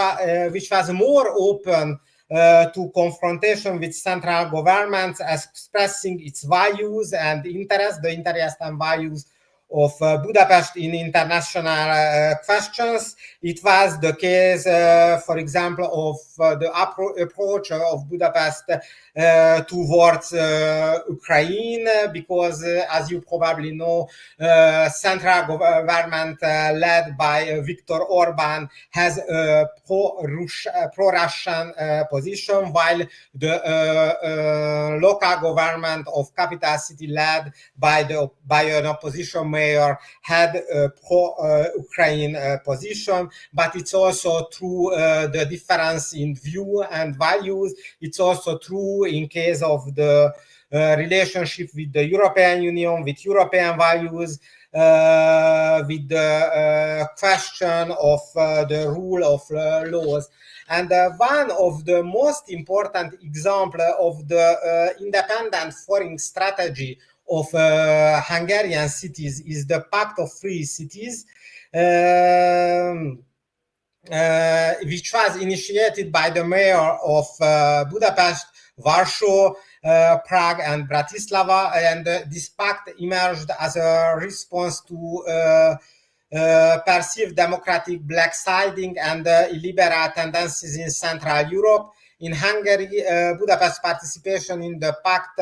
was more open to confrontation with central governments, expressing its values and interests, the interests and values of Budapest in international questions. It was the case, for example, of the approach of Budapest towards Ukraine, because as you probably know, central government led by Viktor Orban has a pro-Russian position, while the local government of capital city led by an opposition mayor had a pro-Ukraine position. But it's also true the difference in view and values. It's also true in case of the relationship with the European Union, with European values, with the question of the rule of laws. And one of the most important examples of the independent foreign strategy of Hungarian cities is the Pact of Free Cities, which was initiated by the mayor of Budapest, Warsaw, Prague, and Bratislava. And this pact emerged as a response to perceived democratic blacksiding and illiberal tendencies in Central Europe. In Hungary, Budapest's participation in the pact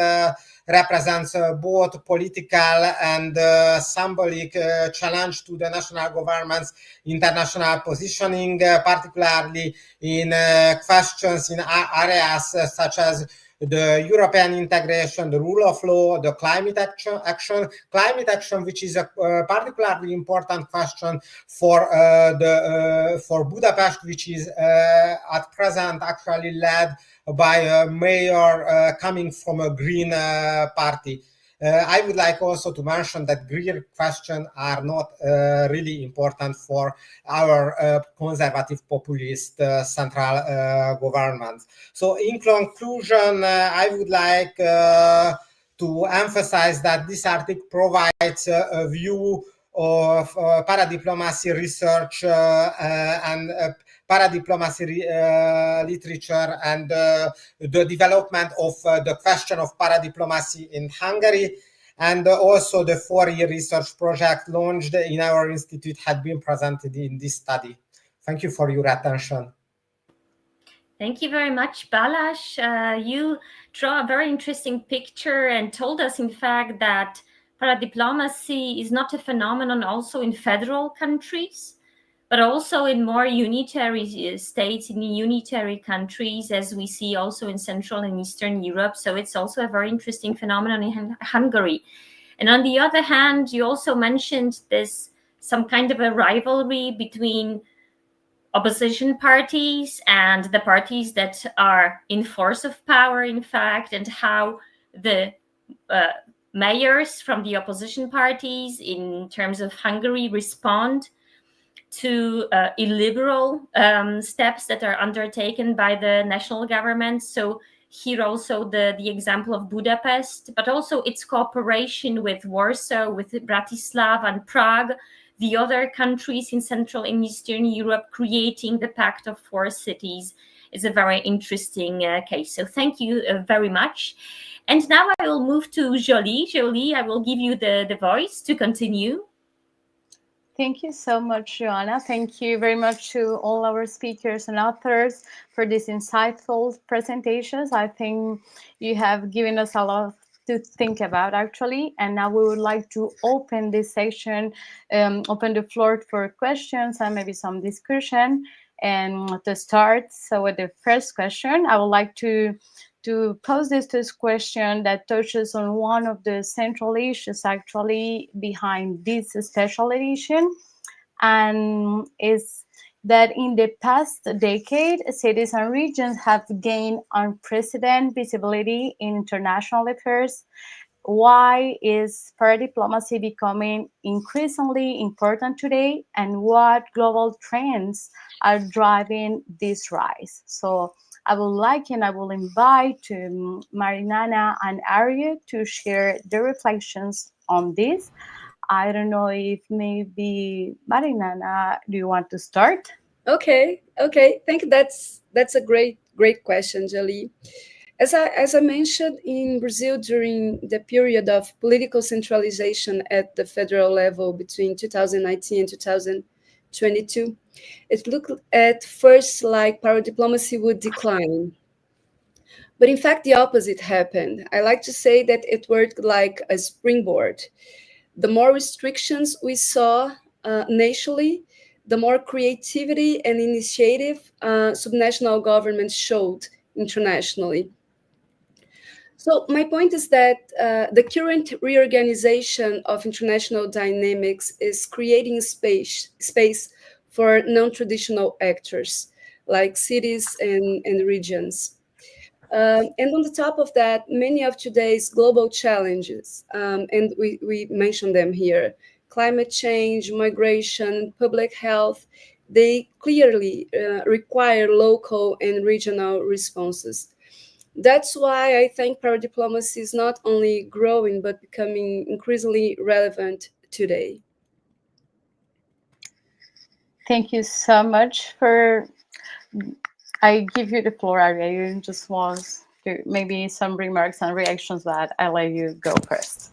represents both political and symbolic challenge to the national government's international positioning, particularly in questions in areas such as the European integration, the rule of law, the climate action, which is a particularly important question for Budapest, which is at present actually led by a mayor coming from a green party. I would like also to mention that green questions are not really important for our conservative populist central government. So in conclusion, I would like to emphasize that this article provides a view of paradiplomacy research and paradiplomacy literature and the development of the question of paradiplomacy in Hungary. And also the 4-year research project launched in our institute had been presented in this study. Thank you for your attention. Thank you very much, Balázs. You draw a very interesting picture and told us, in fact, that paradiplomacy is not a phenomenon also in federal countries, but also in more unitary states, in unitary countries, as we see also in Central and Eastern Europe. So it's also a very interesting phenomenon in Hungary. And on the other hand, you also mentioned this, some kind of a rivalry between opposition parties and the parties that are in force of power, in fact, and how the mayors from the opposition parties in terms of Hungary respond to illiberal steps that are undertaken by the national government. So here also the example of Budapest, but also its cooperation with Warsaw, with Bratislava and Prague, the other countries in Central and Eastern Europe creating the Pact of Four Cities is a very interesting case. So thank you very much. And now I will move to Jolie. Jolie, I will give you the voice to continue. Thank you so much, Joanna. Thank you very much to all our speakers and authors for these insightful presentations. I think you have given us a lot to think about, actually. And now we would like to open this session, open the floor for questions and maybe some discussion. And to start, so with the first question, I would like to pose this question that touches on one of the central issues actually behind this special edition, and is that in the past decade, cities and regions have gained unprecedented visibility in international affairs. Why is paradiplomacy becoming increasingly important today, and what global trends are driving this rise? So I would like and I will invite Marinana and Arya to share their reflections on this. I don't know if maybe Marinana, do you want to start? Okay. Thank you. That's a great question, Jolie. As I mentioned, in Brazil during the period of political centralization at the federal level between 2019 and 2022, it looked at first like paradiplomacy would decline. But in fact, the opposite happened. I like to say that it worked like a springboard. The more restrictions we saw nationally, the more creativity and initiative subnational governments showed internationally. So my point is that the current reorganization of international dynamics is creating space for non-traditional actors like cities and regions. And on the top of that, many of today's global challenges, and we mentioned them here, climate change, migration, public health, they clearly require local and regional responses. That's why I think paradiplomacy is not only growing but becoming increasingly relevant today. Thank you so much for. I give you the floor, Arya. You just want to maybe some remarks and reactions that I let you go first.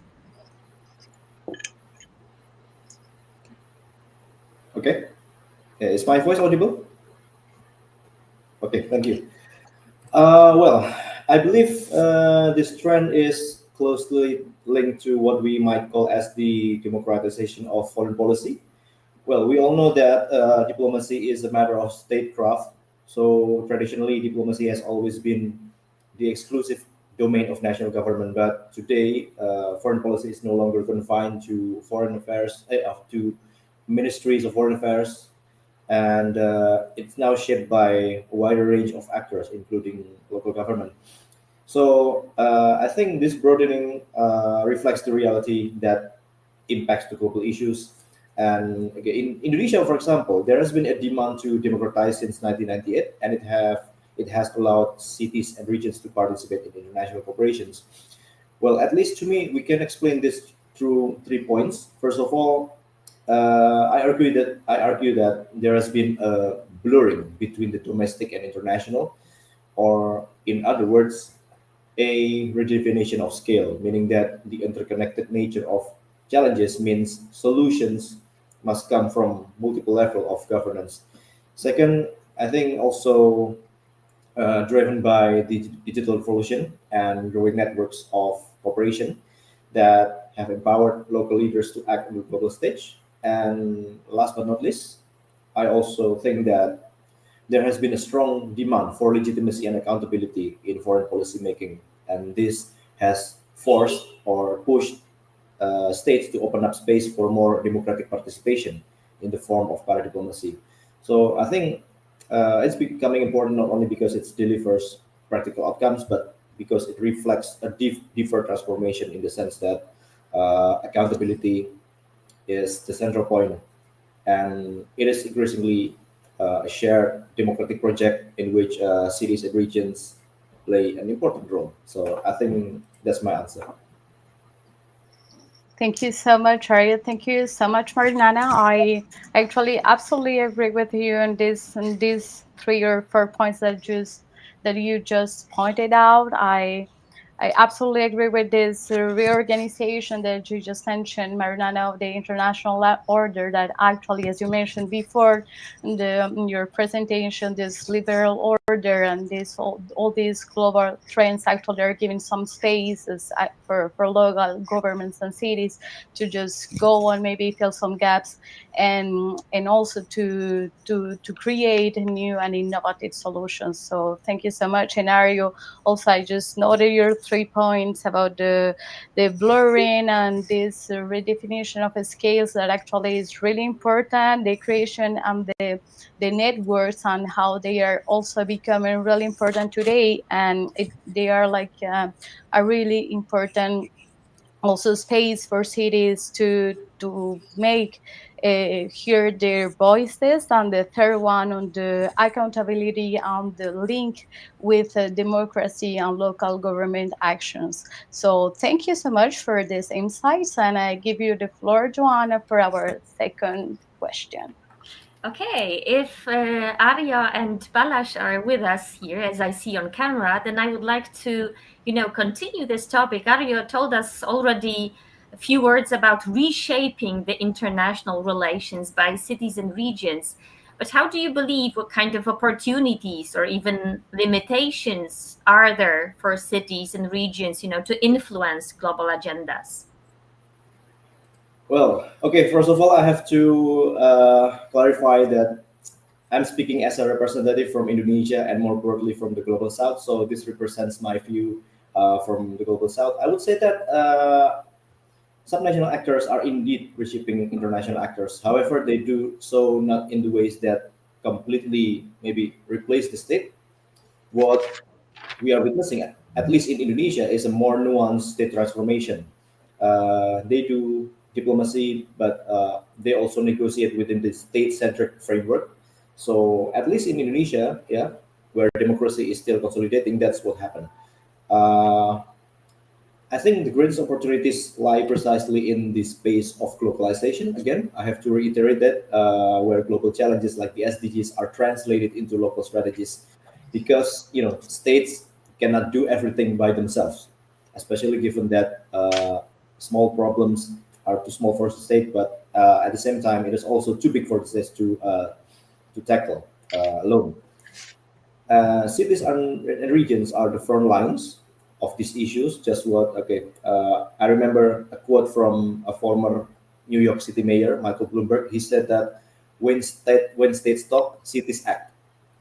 Okay. Is my voice audible? Okay, thank you. Well, I believe this trend is closely linked to what we might call as the democratization of foreign policy. Well, we all know that diplomacy is a matter of statecraft. So traditionally, diplomacy has always been the exclusive domain of national government. But today, foreign policy is no longer confined to foreign affairs, to ministries of foreign affairs, and it's now shaped by a wider range of actors, including local government. So I think this broadening reflects the reality that impacts the global issues. And again, in Indonesia, for example, there has been a demand to democratize since 1998, and it has allowed cities and regions to participate in international corporations. Well, at least to me, we can explain this through 3 points. First of all, I argue that there has been a blurring between the domestic and international, or in other words, a redefinition of scale, meaning that the interconnected nature of challenges means solutions must come from multiple level of governance. Second, I think also driven by the digital revolution and growing networks of cooperation that have empowered local leaders to act on the global stage. And last but not least, I also think that there has been a strong demand for legitimacy and accountability in foreign policy making, and this has forced or pushed states to open up space for more democratic participation in the form of paradiplomacy. So I think it's becoming important not only because it delivers practical outcomes, but because it reflects a deeper transformation in the sense that accountability is the central point, and it is increasingly a shared democratic project in which cities and regions play an important role. So I think that's my answer. Thank you so much, Arya. Thank you so much, Marinana. I actually absolutely agree with you on these 3 or 4 points that you just pointed out. I absolutely agree with this reorganization that you just mentioned, Marinana, of the international order that actually, as you mentioned before in your presentation, this liberal order and all these global trends actually are giving some spaces for local governments and cities to just go on, maybe fill some gaps, and also to create new and innovative solutions. So thank you so much. And Ario, also, I just noted your 3 points about the blurring and this redefinition of scales that actually is really important. The creation and the networks and how they are also becoming really important today, and they are like a really important also space for cities to make hear their voices. And the third one on the accountability and the link with democracy and local government actions. So thank you so much for these insights, and I give you the floor, Joanna, for our second question. Okay, if Arya and Balash are with us here, as I see on camera, then I would like to, continue this topic. Arya told us already a few words about reshaping the international relations by cities and regions. But how do you believe, what kind of opportunities or even limitations are there for cities and regions, to influence global agendas? Well, okay, first of all, I have to clarify that I'm speaking as a representative from Indonesia and more broadly from the global south. So this represents my view from the global south. I would say that subnational actors are indeed reshaping international actors. However, they do so not in the ways that completely maybe replace the state. What we are witnessing, at least in Indonesia, is a more nuanced state transformation. They do diplomacy, but they also negotiate within the state-centric framework. So at least in Indonesia, yeah, where democracy is still consolidating, that's what happened. Uh, I think the greatest opportunities lie precisely in the space of globalization. Again, I have to reiterate that where global challenges like the SDGs are translated into local strategies, because states cannot do everything by themselves, especially given that small problems are too small for the state, but at the same time, it is also too big for the states to tackle alone. Cities and regions are the front lines of these issues. Just what okay, I remember a quote from a former New York City mayor, Michael Bloomberg. He said that when states talk, cities act.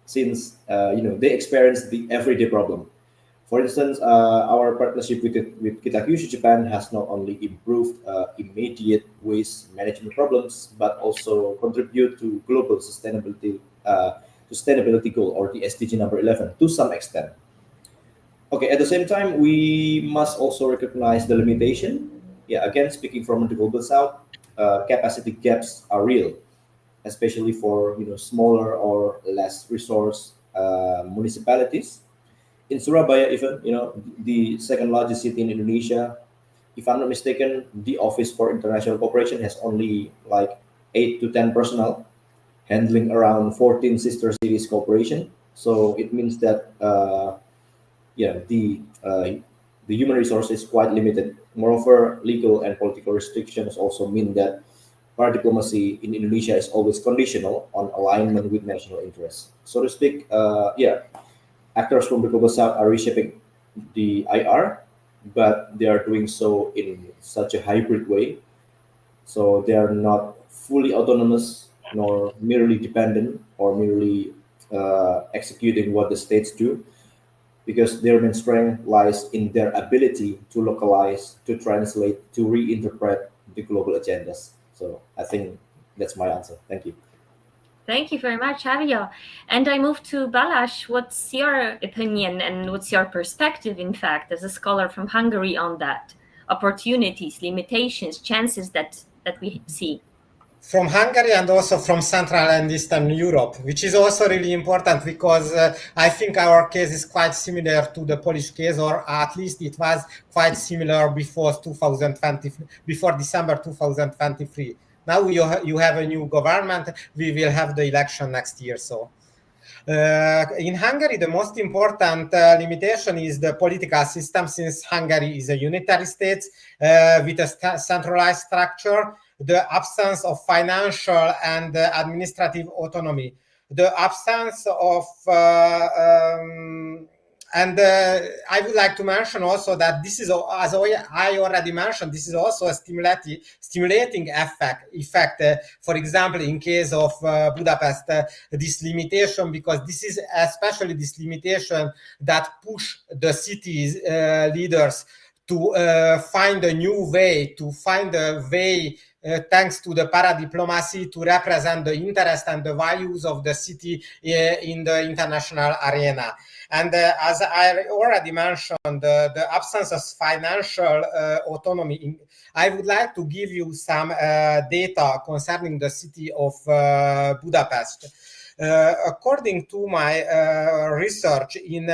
Since they experience the everyday problem. For instance, our partnership with Kitakyushu Japan has not only improved immediate waste management problems, but also contribute to global sustainability goal, or the SDG number 11, to some extent. Okay, at the same time, we must also recognize the limitation. Yeah, again, speaking from the global south, capacity gaps are real, especially for smaller or less resource municipalities. In Surabaya, even the second largest city in Indonesia, if I'm not mistaken, the Office for International Cooperation has only like 8 to 10 personnel handling around 14 sister cities cooperation. So it means that yeah, the human resource is quite limited. Moreover, legal and political restrictions also mean that para diplomacy in Indonesia is always conditional on alignment with national interests. So to speak, yeah, actors from the global south are reshaping the IR, but they are doing so in such a hybrid way. So they are not fully autonomous nor merely dependent or merely executing what the states do, because their main strength lies in their ability to localize, to translate, to reinterpret the global agendas. So I think that's my answer. Thank you. Thank you very much, Javier. And I move to Balázs. What's your opinion and what's your perspective, in fact, as a scholar from Hungary on that? Opportunities, limitations, chances that we see. From Hungary and also from Central and Eastern Europe, which is also really important because I think our case is quite similar to the Polish case, or at least it was quite similar before 2020, before December 2023. Now you have a new government. We will have the election next year, so. In Hungary, the most important limitation is the political system, since Hungary is a unitary state with a centralized structure, the absence of financial and administrative autonomy, the absence of and I would like to mention also that this is, as I already mentioned, this is also a stimulating effect. For example, in case of Budapest, this limitation, because this is especially this limitation that push the city's leaders to find a new way, to find a way, thanks to the paradiplomacy, to represent the interest and the values of the city in the international arena. And as I already mentioned, the absence of financial autonomy. I would like to give you some data concerning the city of Budapest. According to my research, during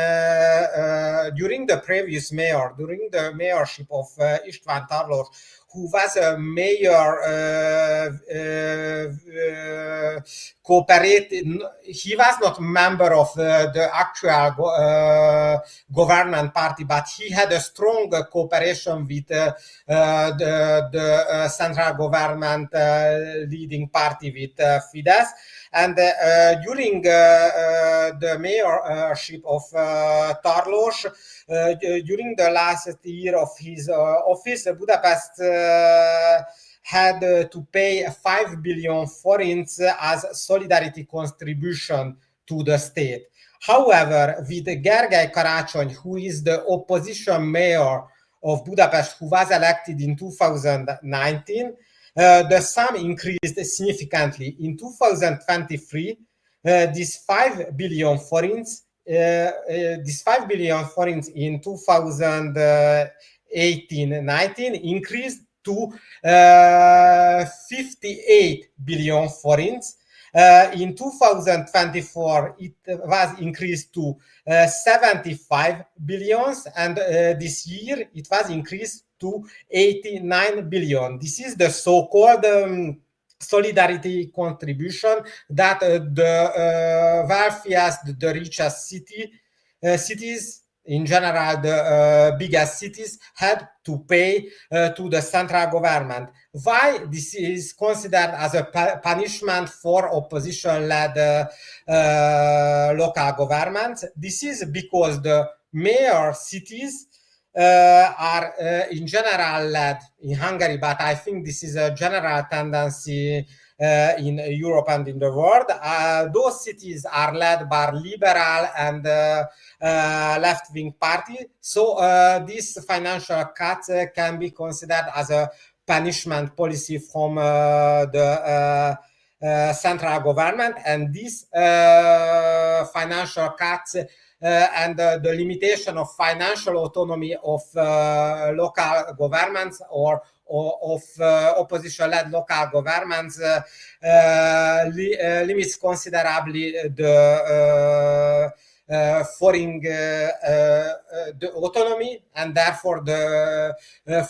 the previous mayor, during the mayorship of István Tarlós, who was a mayor cooperative. He was not member of the actual government party, but he had a strong cooperation with the central government leading party with Fidesz. And during the mayorship of Tarlós, during the last year of his office, Budapest had to pay 5 billion forints as solidarity contribution to the state. However, with Gergely Karácsony, who is the opposition mayor of Budapest, who was elected in 2019, the sum increased significantly. In 2023, this 5 billion forints, this 5 billion forints in 2018-19 increased to 58 billion forints. In 2024, it was increased to 75 billions, and this year it was increased to 89 billion. This is the so-called solidarity contribution that the wealthiest, the richest cities, in general the biggest cities, had to pay to the central government. Why this is considered as a punishment for opposition-led local governments? This is because the mayor cities are in general led in Hungary, but I think this is a general tendency in Europe and in the world. Those cities are led by liberal and left-wing party. So this financial cut can be considered as a punishment policy from the central government, and this financial cuts and the limitation of financial autonomy of local governments or of opposition-led local governments limits considerably the foreign the autonomy and therefore the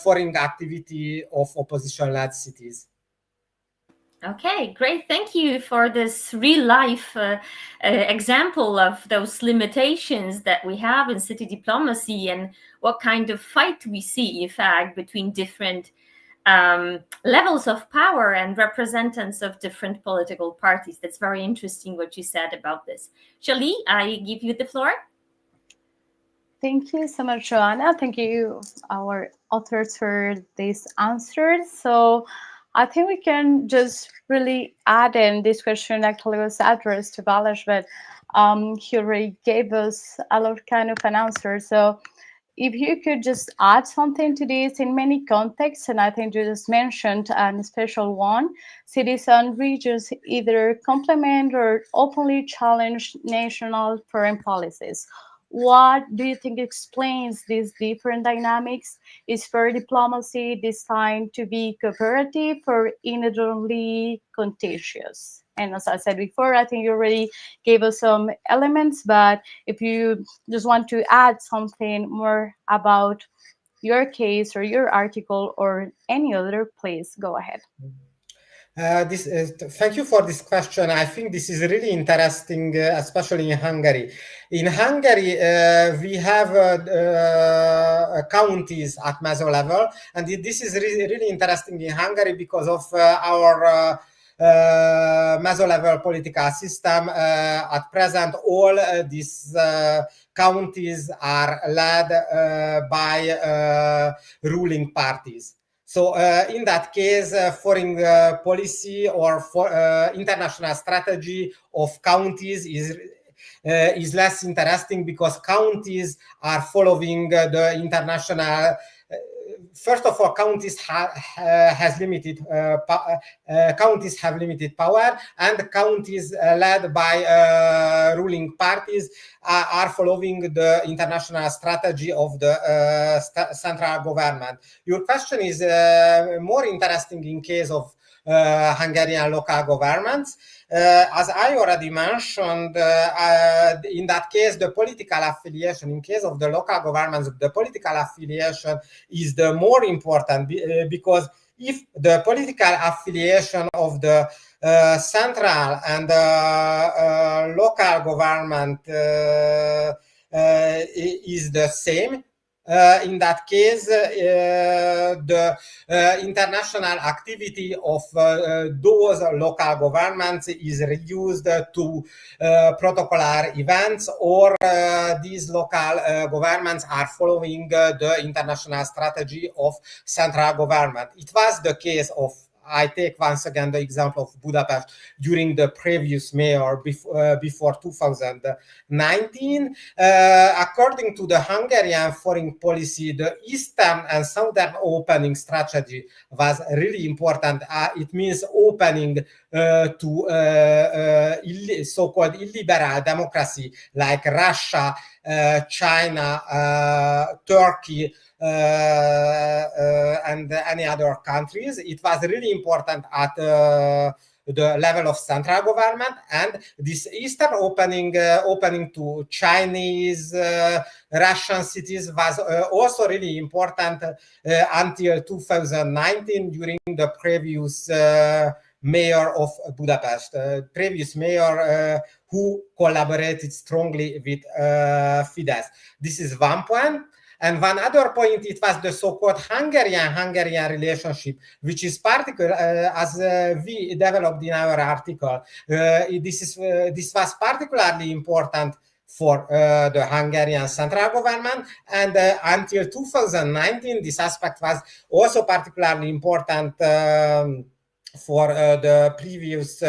foreign activity of opposition-led cities. Okay, great. Thank you for this real life example of those limitations that we have in city diplomacy and what kind of fight we see, in fact, between different levels of power and representatives of different political parties. That's very interesting what you said about this. Jolie, I give you the floor. Thank you so much, Joanna. Thank you, our authors, for this answer. So I think we can just really add in this question actually was addressed to Balázs, but he already gave us a lot kind of an answer. So if you could just add something to this in many contexts, and I think you just mentioned a special one, cities and regions either complement or openly challenge national foreign policies. What do you think explains these different dynamics? Is fair diplomacy designed to be cooperative or inherently contagious? And as I said before, I think you already gave us some elements, but if you just want to add something more about your case or your article or any other, please go ahead. Thank you for this question. I think this is really interesting, especially in Hungary. In Hungary, we have counties at meso level, and this is really interesting in Hungary because of our meso level political system. At present, all these counties are led by ruling parties. So in that case, foreign policy or international strategy of counties is less interesting because counties are following the international. First of all, counties have limited power, and counties led by ruling parties are following the international strategy of the central government. Your question is more interesting in case of Hungarian local governments. As I already mentioned, in that case, the political affiliation, in case of the local governments, the political affiliation is the more important because if the political affiliation of the central and local government is the same, in that case, the international activity of those local governments is reduced to protocolar events, or these local governments are following the international strategy of central government. It was the case of, I take once again the example of Budapest during the previous mayor before 2019. According to the Hungarian foreign policy, the eastern and southern opening strategy was really important. It means opening to so-called illiberal democracy like Russia, China, Turkey, and any other countries. It was really important at the level of central government, and this eastern opening to Chinese, Russian cities was also really important until 2019 during the previous mayor of Budapest, previous mayor who collaborated strongly with Fidesz. This is one point. And one other point, it was the so-called Hungarian relationship, which is particular, as we developed in our article. This was particularly important for the Hungarian central government, and until 2019, this aspect was also particularly important for the previous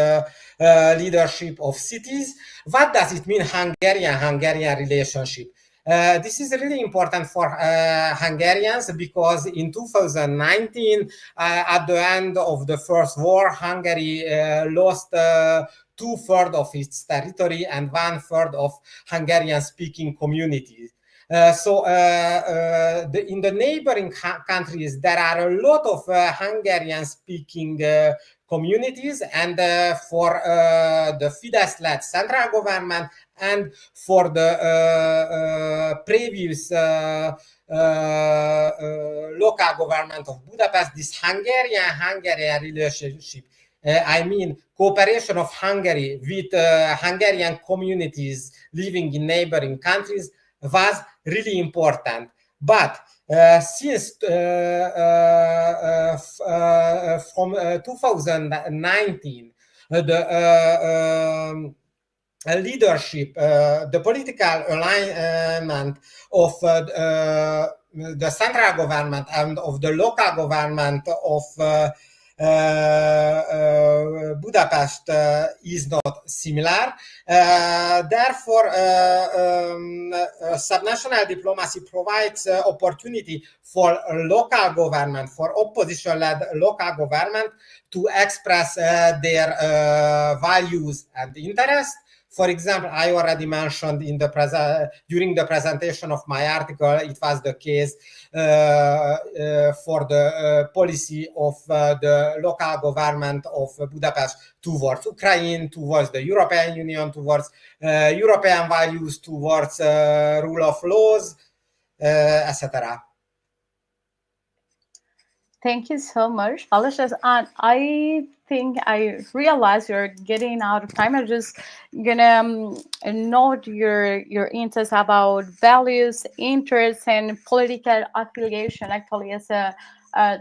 leadership of cities. What does it mean, Hungarian relationship? This is really important for Hungarians because in 2019, at the end of the First War, Hungary lost 2/3 of its territory and 1/3 of Hungarian-speaking communities. In the neighboring countries, there are a lot of Hungarian-speaking communities, and for the Fidesz-led central government and for the previous local government of Budapest, this Hungarian relationship, I mean cooperation of Hungary with Hungarian communities living in neighboring countries, was really important. But since from 2019, the leadership, the political alignment of the central government and of the local government of Budapest is not similar. Therefore, subnational diplomacy provides opportunity for local government, for opposition-led local government to express their values and interests. For example, I already mentioned in the during the presentation of my article, it was the case for the policy of the local government of Budapest towards Ukraine, towards the European Union, towards European values, towards rule of laws, etc. Thank you so much, Aloysius. And I think I realize you're getting out of time. I'm just gonna note your interests about values, interests, and political affiliation actually as a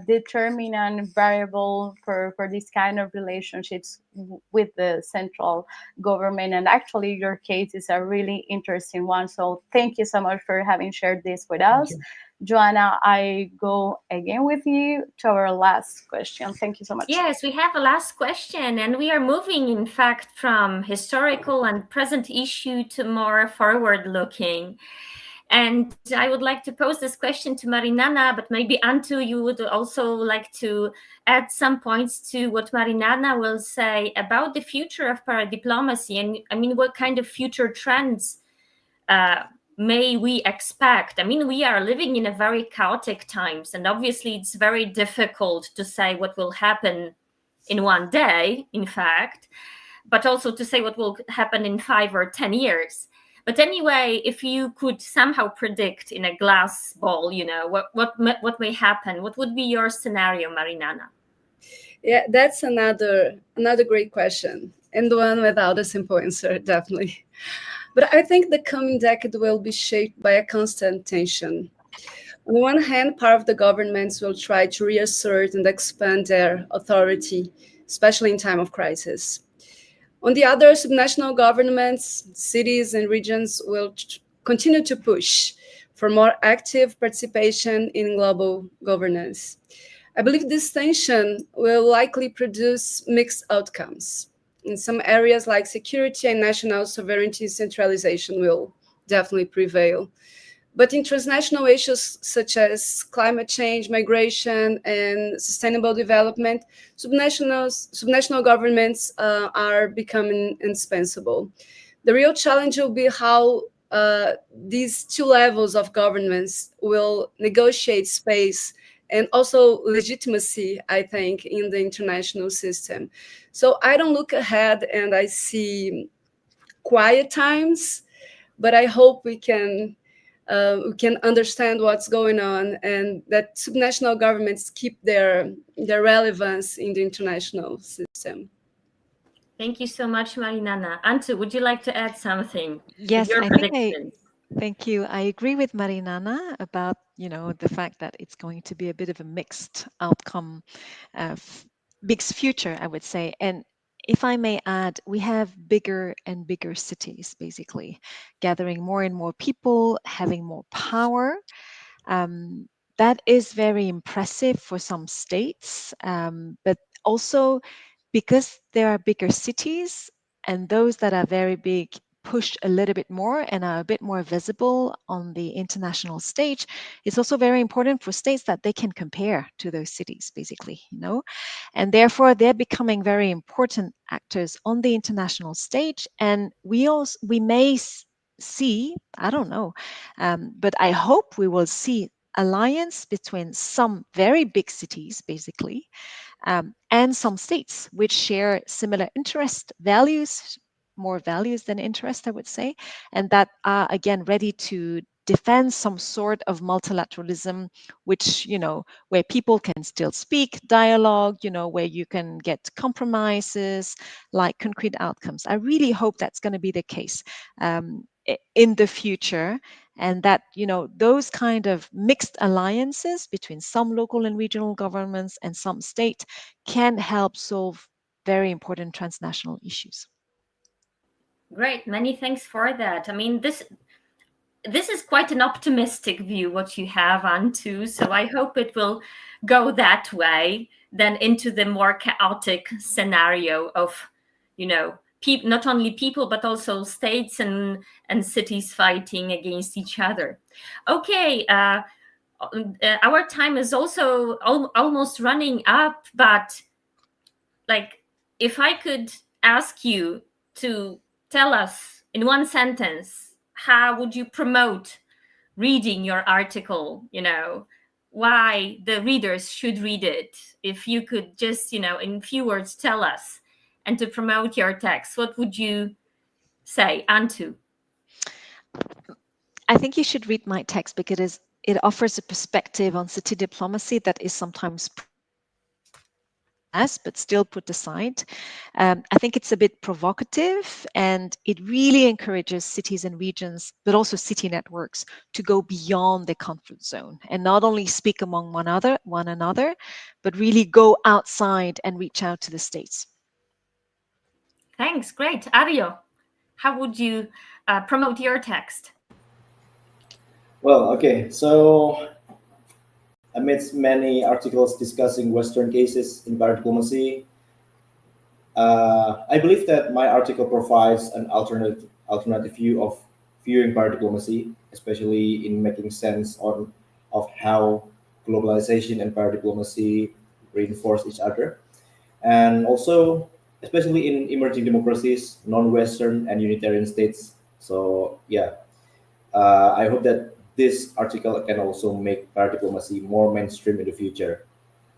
determinant variable for this kind of relationships with the central government. And actually, your case is a really interesting one. So thank you so much for having shared this with us. Joanna, I go again with you to our last question. Thank you so much. Yes, we have a last question, and we are moving, in fact, from historical and present issue to more forward-looking. And I would like to pose this question to Marinana, but maybe Antu, you would also like to add some points to what Marinana will say about the future of paradiplomacy, and I mean, what kind of future trends may we expect? I mean, we are living in a very chaotic times, and obviously it's very difficult to say what will happen in one day, in fact, but also to say what will happen in 5 or 10 years. But anyway, if you could somehow predict in a glass ball, you know, what may happen, what would be your scenario, Marinana? Yeah, that's another great question, and one without a simple answer, definitely. But I think the coming decade will be shaped by a constant tension. On the one hand, part of the governments will try to reassert and expand their authority, especially in time of crisis. On the other, subnational governments, cities, and regions will continue to push for more active participation in global governance. I believe this tension will likely produce mixed outcomes. In some areas like security and national sovereignty, centralization will definitely prevail. But in transnational issues such as climate change, migration, and sustainable development, subnational governments are becoming indispensable. The real challenge will be how these two levels of governments will negotiate space and also legitimacy, I think, in the international system. So I don't look ahead and I see quiet times, but I hope we can understand what's going on and that subnational governments keep their relevance in the international system. Thank you so much, Marinana. Antu, would you like to add something with Yes, your predictions? thank you. I agree with Marinana about, the fact that it's going to be a bit of a mixed outcome, mixed future, I would say. And if I may add, we have bigger and bigger cities, basically, gathering more and more people, having more power. Um, that is very impressive for some states, but also because there are bigger cities and those that are very big push a little bit more and are a bit more visible on the international stage, it's also very important for states that they can compare to those cities, basically, and therefore they're becoming very important actors on the international stage. And we may see, I don't know, but I hope we will see alliance between some very big cities, basically, and some states which share similar interest, values, more values than interest, I would say, and that are again ready to defend some sort of multilateralism, which, where people can still speak, dialogue, where you can get compromises, like concrete outcomes. I really hope that's going to be the case in the future, and that those kind of mixed alliances between some local and regional governments and some state can help solve very important transnational issues. Great, many thanks for that. I mean, this is quite an optimistic view what you have, Antu. So I hope it will go that way, then into the more chaotic scenario of, not only people but also states and cities fighting against each other. Okay, our time is also almost running up, but like, if I could ask you to tell us in one sentence, how would you promote reading your article, why the readers should read it? If you could just, in few words tell us, and to promote your text, what would you say, Antu? I think you should read my text because it offers a perspective on city diplomacy that is sometimes but still put aside. I think it's a bit provocative, and it really encourages cities and regions, but also city networks, to go beyond their comfort zone and not only speak among one another, but really go outside and reach out to the states. Thanks, great. Ario, how would you promote your text? Well, okay. So, amidst many articles discussing Western cases in paradiplomacy, I believe that my article provides an alternative view of viewing paradiplomacy, especially in making sense of how globalization and paradiplomacy reinforce each other, and also especially in emerging democracies, non-Western and unitarian states. So yeah, I hope that this article can also make paradiplomacy more mainstream in the future.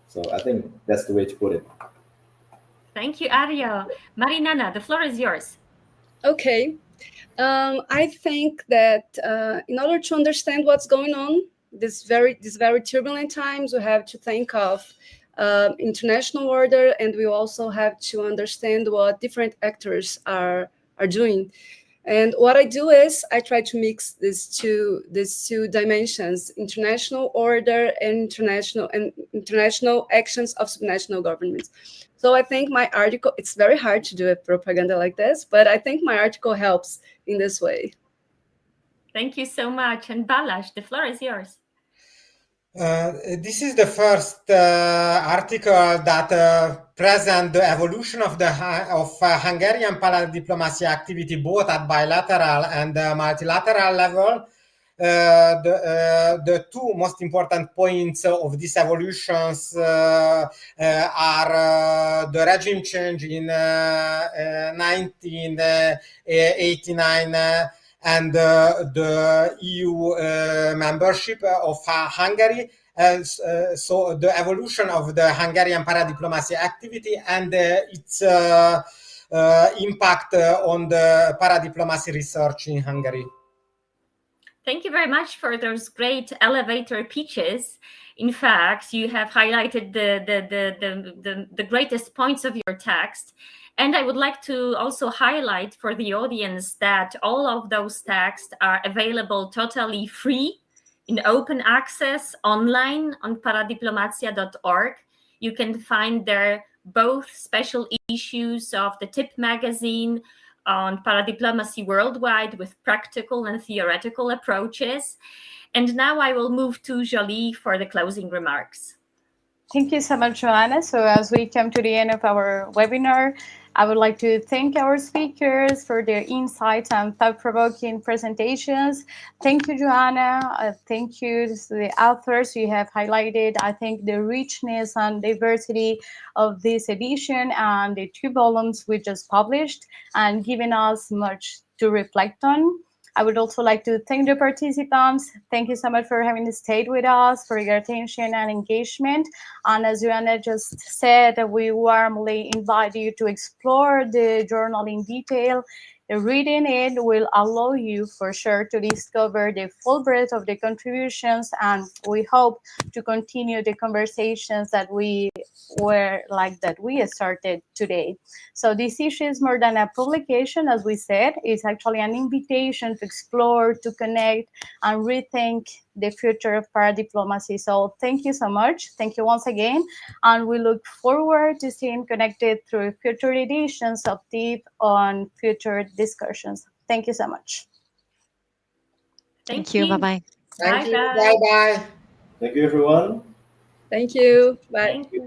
So I think that's the way to put it. Thank you, Ario. Marinana, the floor is yours. Okay. I think that in order to understand what's going on these very turbulent times, we have to think of international order, and we also have to understand what different actors are doing. And what I do is I try to mix these two dimensions: international order and international actions of subnational governments. So I think my article, it's very hard to do a propaganda like this, but I think my article helps in this way. Thank you so much. And Balázs, the floor is yours. This is the first article that present the evolution of Hungarian paradiplomacy activity both at bilateral and multilateral level. The two most important points of these evolutions are the regime change in 1989 and the EU membership of Hungary, So the evolution of the Hungarian paradiplomacy activity and its impact on the paradiplomacy research in Hungary. Thank you very much for those great elevator pitches. In fact, you have highlighted the greatest points of your text. And I would like to also highlight for the audience that all of those texts are available totally free in open access online on paradiplomacia.org. You can find there both special issues of the TIP magazine on Paradiplomacy Worldwide with practical and theoretical approaches. And now I will move to Jolie for the closing remarks. Thank you so much, Joanna. So as we come to the end of our webinar, I would like to thank our speakers for their insights and thought-provoking presentations. Thank you, Joanna. Thank you to the authors you have highlighted. I think the richness and diversity of this edition and the 2 volumes we just published and given us much to reflect on. I would also like to thank the participants. Thank you so much for having stayed with us, for your attention and engagement. And as Joanna just said, we warmly invite you to explore the journal in detail. Reading it will allow you for sure to discover the full breadth of the contributions, and we hope to continue the conversations that we started today. So this issue is more than a publication, as we said. It's actually an invitation to explore, to connect, and rethink the future of paradiplomacy. So thank you so much. Thank you once again. And we look forward to staying connected through future editions of TIP on future discussions. Thank you so much. Thank you. you. Bye-bye. Thank you. Bye-bye. Bye bye. Thank you, everyone. Thank you. Bye. Thank you.